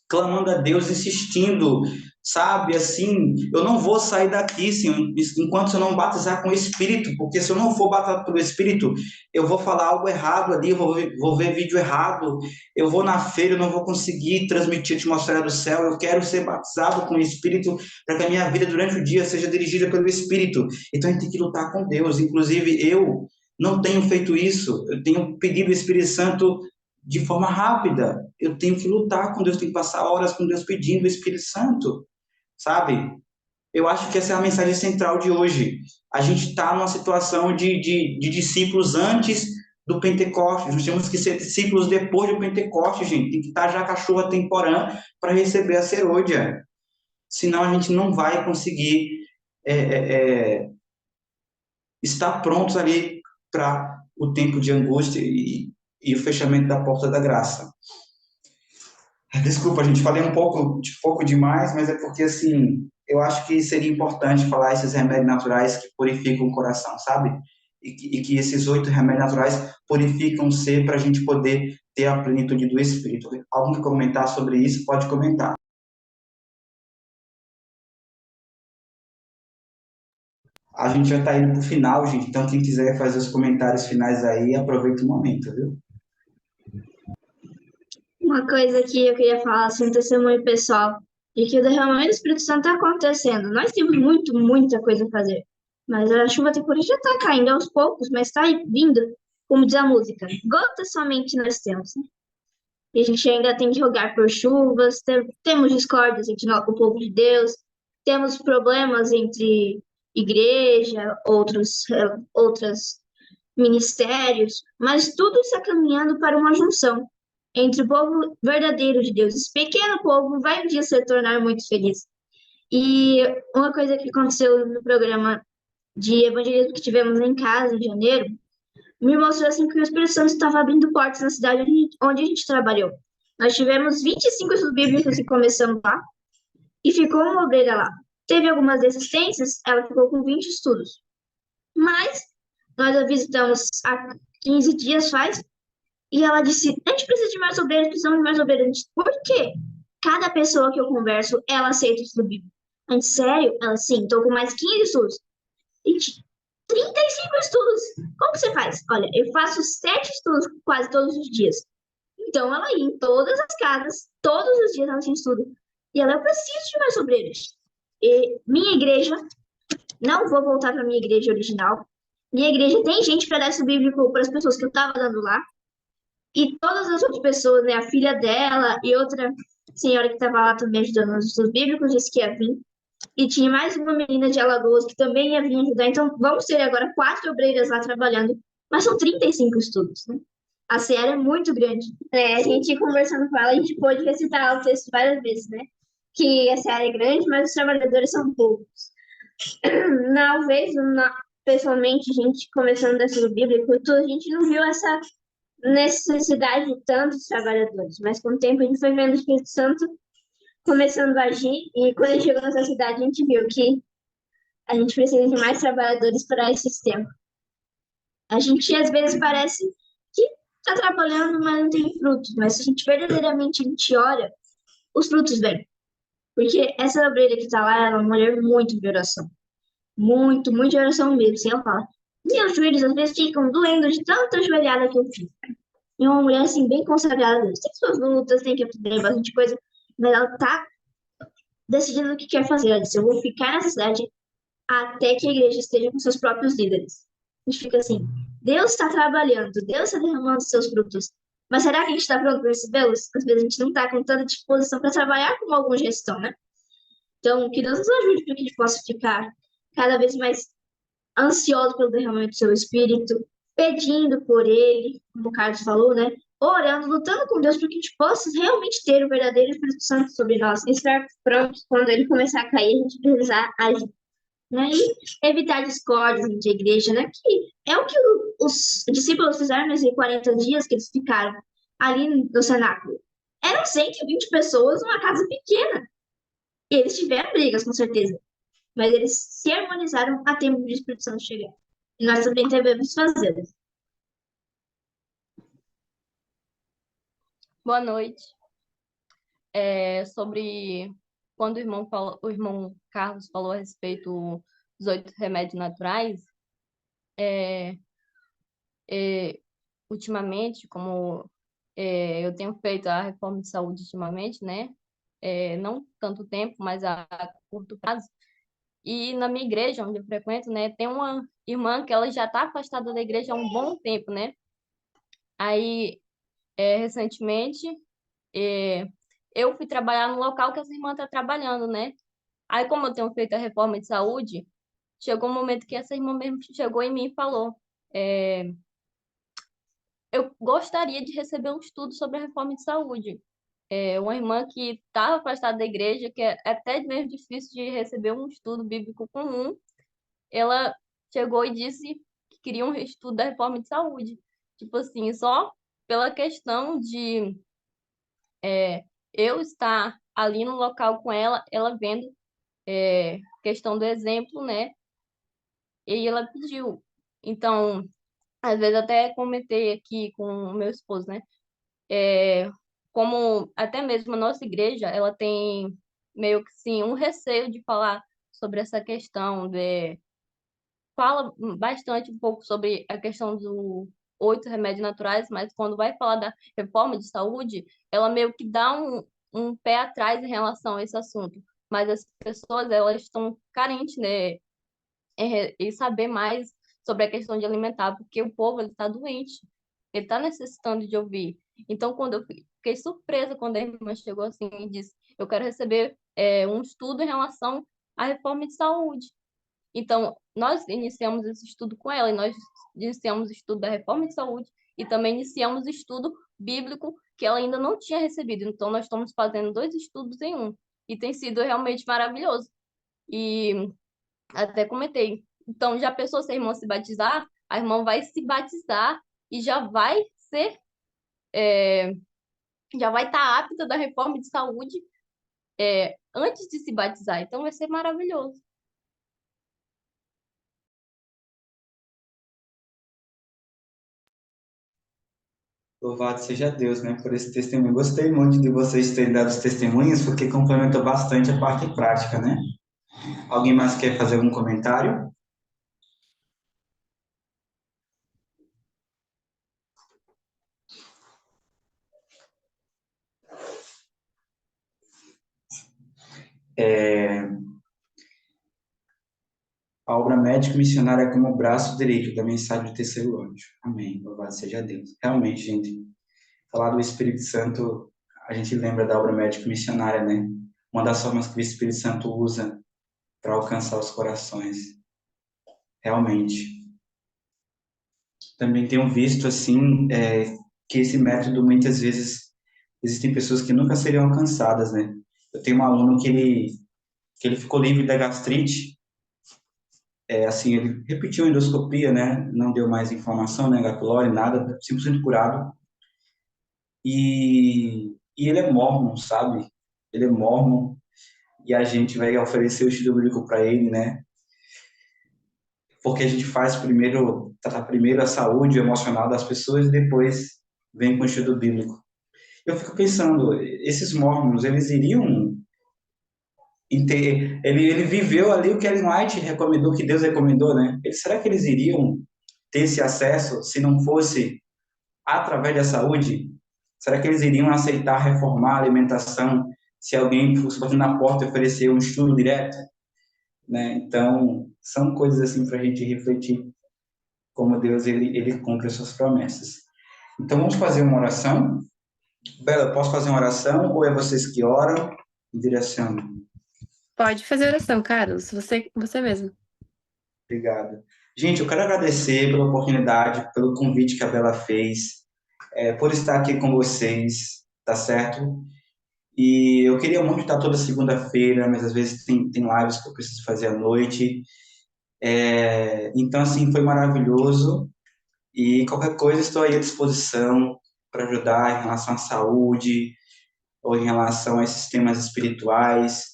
clamando a Deus, insistindo, sabe, assim, eu não vou sair daqui, Senhor, enquanto eu não batizar com o Espírito, porque se eu não for batizado pelo Espírito, eu vou falar algo errado ali, vou ver vídeo errado, eu vou na feira, eu não vou conseguir transmitir a atmosfera do céu, eu quero ser batizado com o Espírito, para que a minha vida durante o dia seja dirigida pelo Espírito. Então a gente tem que lutar com Deus. Inclusive eu não tenho feito isso, eu tenho pedido o Espírito Santo de forma rápida, eu tenho que lutar com Deus, tenho que passar horas com Deus pedindo o Espírito Santo, sabe? Eu acho que essa é a mensagem central de hoje. A gente está numa situação de discípulos antes do Pentecostes, nós temos que ser discípulos depois do Pentecostes, gente, tem que estar já com a chuva temporã para receber a serôdia, senão a gente não vai conseguir estar prontos ali para o tempo de angústia e o fechamento da porta da graça. Desculpa, gente, falei um pouco demais, mas é porque, assim, eu acho que seria importante falar esses remédios naturais que purificam o coração, sabe? E que esses 8 remédios naturais purificam o ser para a gente poder ter a plenitude do Espírito. Alguém quer comentar sobre isso? Pode comentar. A gente já está indo para o final, gente, então quem quiser fazer os comentários finais aí, aproveita o momento, viu? Uma coisa que eu queria falar, assim, testemunho pessoal, de que o derramamento do Espírito Santo está acontecendo. Nós temos muita coisa a fazer. Mas a chuva temporária já está caindo aos poucos, mas está vindo, como diz a música, gotas somente nós temos, né? E a gente ainda tem que rogar por chuvas, temos discórdias entre o povo de Deus, temos problemas entre igreja, outros ministérios, mas tudo está caminhando para uma junção entre o povo verdadeiro de Deus. Esse pequeno povo vai um dia se tornar muito feliz. E uma coisa que aconteceu no programa de evangelismo que tivemos em casa, em janeiro, me mostrou assim que o Espírito Santo estava abrindo portas na cidade onde a gente trabalhou. Nós tivemos 25 estudos bíblicos e começamos lá, e ficou uma obreira lá. Teve algumas desistências, ela ficou com 20 estudos. Mas nós a visitamos há 15 dias faz, e ela disse, a gente precisa de mais obreiros, precisamos de mais obreiros. Por quê? Cada pessoa que eu converso, ela aceita o estudo bíblico. A gente, sério? Ela, sim, estou com mais 15 estudos. Gente, 35 estudos. Como que você faz? Olha, eu faço 7 estudos quase todos os dias. Então, ela ia em todas as casas, todos os dias ela tinha estudo. E ela, eu preciso de mais obreiros. E minha igreja, não vou voltar para minha igreja original. Minha igreja tem gente para dar estudo bíblico para as pessoas que eu estava dando lá. E todas as outras pessoas, né, a filha dela e outra senhora que estava lá também ajudando nos estudos bíblicos, disse que ia vir. E tinha mais uma menina de Alagoas que também ia vir ajudar. Então, vamos ter agora 4 obreiras lá trabalhando. Mas são 35 estudos, né? A seara é muito grande. A gente conversando com ela, a gente pôde recitar o texto várias vezes, né? Que a seara é grande, mas os trabalhadores são poucos. Talvez, pessoalmente, a gente começando da estudo bíblico, a gente não viu essa necessidade de tantos trabalhadores, mas com o tempo a gente foi vendo o Espírito Santo começando a agir, e quando a gente chegou nessa cidade, a gente viu que a gente precisa de mais trabalhadores para esse sistema. A gente, às vezes, parece que está trabalhando, mas não tem frutos, mas se a gente verdadeiramente ora, os frutos vêm. Porque essa obreira que está lá, ela é uma mulher muito de oração. Muito de oração mesmo, sem eu falar. Meus joelhos, às vezes, ficam doendo de tanta joelhada que eu fiz. E uma mulher, assim, bem consagrada a Deus. Tem suas lutas, tem que aprender bastante coisa, mas ela tá decidindo o que quer fazer. Ela disse, eu vou ficar nessa cidade até que a igreja esteja com seus próprios líderes. A gente fica assim, Deus está trabalhando, Deus está derramando seus frutos. Mas será que a gente está pronto para recebê-los? Às vezes a gente não está com tanta disposição para trabalhar como alguns já estão, né? Então, que Deus nos ajude para que a gente possa ficar cada vez mais ansioso pelo derramamento do seu Espírito, pedindo por Ele, como o Carlos falou, né? Orando, lutando com Deus para que a gente possa realmente ter o verdadeiro Espírito Santo sobre nós e estar prontos quando ele começar a cair, a gente precisar agir. Né? E evitar discórdias entre a igreja, né? Que é o que os discípulos fizeram nesses 40 dias que eles ficaram ali no cenáculo. Eram 120 pessoas numa casa pequena. E eles tiveram brigas, com certeza. Mas eles se harmonizaram a tempo de Espírito Santo chegar. E nós também devemos fazê-lo. Boa noite. Sobre quando o irmão Carlos falou a respeito dos 8 remédios naturais, ultimamente, como eu tenho feito a reforma de saúde ultimamente, né? Não tanto tempo, mas a curto prazo. E na minha igreja, onde eu frequento, né, tem uma irmã que ela já está afastada da igreja há um bom tempo, né? Aí, recentemente, eu fui trabalhar no local que essa irmã está trabalhando, né? Aí, como eu tenho feito a reforma de saúde, chegou um momento que essa irmã mesmo chegou em mim e falou: eu gostaria de receber um estudo sobre a reforma de saúde. Uma irmã que estava afastada da igreja, que é até mesmo difícil de receber um estudo bíblico comum, ela chegou e disse queriam um estudo da reforma de saúde. Tipo assim, só pela questão de eu estar ali no local com ela, ela vendo questão do exemplo, né? E aí ela pediu. Então, às vezes até comentei aqui com o meu esposo, né? Como até mesmo a nossa igreja, ela tem meio que sim um receio de falar sobre essa questão fala bastante um pouco sobre a questão do 8 remédios naturais, mas quando vai falar da reforma de saúde, ela meio que dá um pé atrás em relação a esse assunto. Mas as pessoas, elas estão carentes, né, em saber mais sobre a questão de alimentar, porque o povo, ele está doente, ele está necessitando de ouvir. Então, quando eu fiquei surpresa quando a irmã chegou assim e disse, eu quero receber um estudo em relação à reforma de saúde. Então, nós iniciamos esse estudo com ela, e nós iniciamos o estudo da reforma de saúde, e também iniciamos o estudo bíblico, que ela ainda não tinha recebido. Então, nós estamos fazendo 2 estudos em um, e tem sido realmente maravilhoso. E até comentei. Então, já pensou se a irmã se batizar? A irmã vai se batizar e ser, é, já vai estar apta da reforma de saúde antes de se batizar. Então, vai ser maravilhoso. Louvado seja Deus, né, por esse testemunho. Gostei muito de vocês terem dado os testemunhos, porque complementou bastante a parte prática, né? Alguém mais quer fazer algum comentário? A obra médico missionária é como o braço direito da mensagem do terceiro anjo. Amém. Louvado seja Deus. Realmente, gente, falar do Espírito Santo, a gente lembra da obra médico missionária, né? Uma das formas que o Espírito Santo usa para alcançar os corações. Realmente. Também tenho visto, assim, que esse método, muitas vezes, existem pessoas que nunca seriam alcançadas, né? Eu tenho um aluno que ele ficou livre da gastrite, assim, ele repetiu a endoscopia, né? Não deu mais inflamação, né? H. pylori, nada, 100% curado. E ele é mórmon, sabe? Ele é mórmon, e a gente vai oferecer o estudo bíblico para ele, né? Porque a gente faz primeiro, tratar primeiro a saúde emocional das pessoas e depois vem com o estudo bíblico. Eu fico pensando, esses mórmons, eles iriam ele viveu ali o que Ellen White recomendou, que Deus recomendou, né? Será que eles iriam ter esse acesso se não fosse através da saúde? Será que eles iriam aceitar reformar a alimentação se alguém fosse bater na porta e oferecer um estudo direto? Né? Então, são coisas assim para a gente refletir como Deus ele cumpre as suas promessas. Então, vamos fazer uma oração. Bela, posso fazer uma oração ou é vocês que oram e direcionam? Pode fazer oração, Carlos. Você mesmo. Obrigado. Gente, eu quero agradecer pela oportunidade, pelo convite que a Bela fez, por estar aqui com vocês, tá certo? E eu queria muito estar toda segunda-feira, mas às vezes tem lives que eu preciso fazer à noite. Então, assim, foi maravilhoso. E qualquer coisa, estou aí à disposição para ajudar em relação à saúde, ou em relação a esses temas espirituais,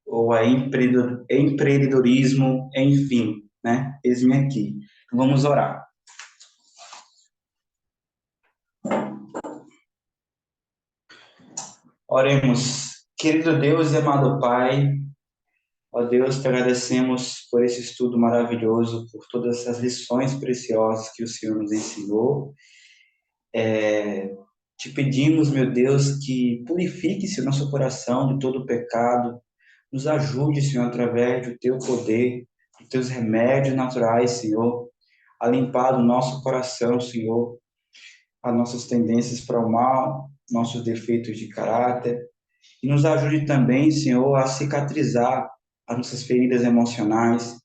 ou a empreendedorismo, enfim, né? Eis-me aqui. Então, vamos orar. Oremos. Querido Deus e amado Pai, ó Deus, te agradecemos por esse estudo maravilhoso, por todas essas lições preciosas que o Senhor nos ensinou. Te pedimos, meu Deus, que purifique-se o nosso coração de todo pecado, nos ajude, Senhor, através do teu poder, dos teus remédios naturais, Senhor, a limpar o nosso coração, Senhor, as nossas tendências para o mal, nossos defeitos de caráter, e nos ajude também, Senhor, a cicatrizar as nossas feridas emocionais,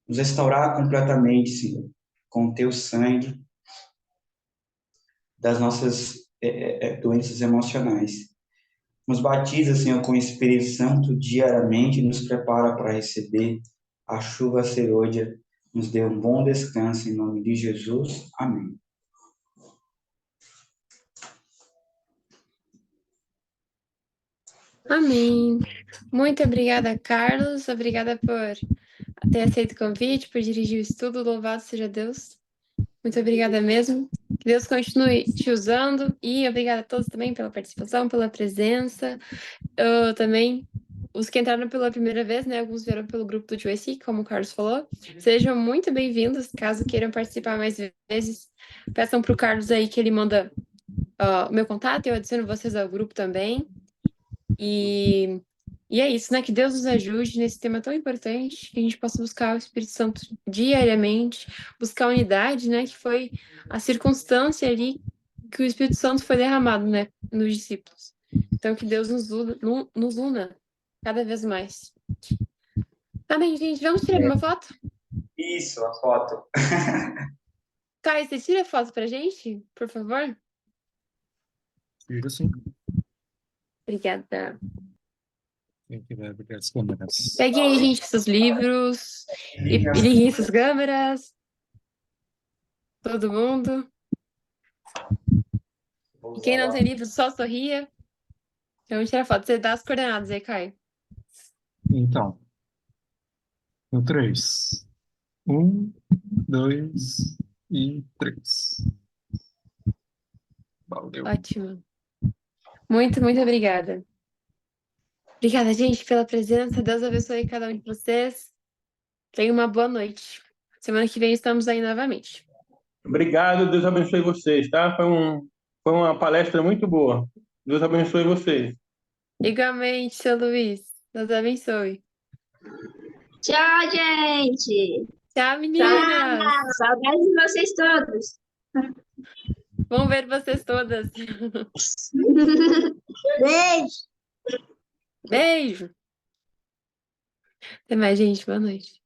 nos restaurar completamente, Senhor, com o teu sangue das nossas doenças emocionais. Nos batiza, Senhor, com o Espírito Santo diariamente e nos prepara para receber a chuva serôdia nos dê um bom descanso em nome de Jesus. Amém. Amém. Muito obrigada, Carlos. Obrigada por ter aceito o convite, por dirigir o estudo. Louvado seja Deus. Muito obrigada mesmo. Que Deus continue te usando. E obrigada a todos também pela participação, pela presença. Eu também, os que entraram pela primeira vez, né? Alguns vieram pelo grupo do JC, como o Carlos falou. Sejam muito bem-vindos. Caso queiram participar mais vezes, peçam para o Carlos aí que ele manda o meu contato. Eu adiciono vocês ao grupo também. E é isso, né? Que Deus nos ajude nesse tema tão importante, que a gente possa buscar o Espírito Santo diariamente, buscar a unidade, né? Que foi a circunstância ali que o Espírito Santo foi derramado, né? Nos discípulos. Então, que Deus nos una cada vez mais. Tá bem, gente. Vamos tirar uma foto? Isso, a foto. Caio, você tira a foto pra gente, por favor? Tiro sim. Obrigada. Quem tiver abrir as câmeras. Peguem aí, gente, seus livros e liguem suas câmeras. Todo mundo. E quem não tem livro, só sorria. Vamos tirar foto. Você dá as coordenadas aí, Caio. Então, no 3. 1, 2 e 3. Valeu. Ótimo. Muito, muito obrigada. Obrigada, gente, pela presença. Deus abençoe cada um de vocês. Tenham uma boa noite. Semana que vem estamos aí novamente. Obrigado, Deus abençoe vocês, tá? Foi uma palestra muito boa. Deus abençoe vocês. Igualmente, seu Luiz. Deus abençoe. Tchau, gente. Tchau, meninas. Saudades de vocês todos. Vamos ver vocês todas. Beijo. Beijo. Até mais, gente. Boa noite.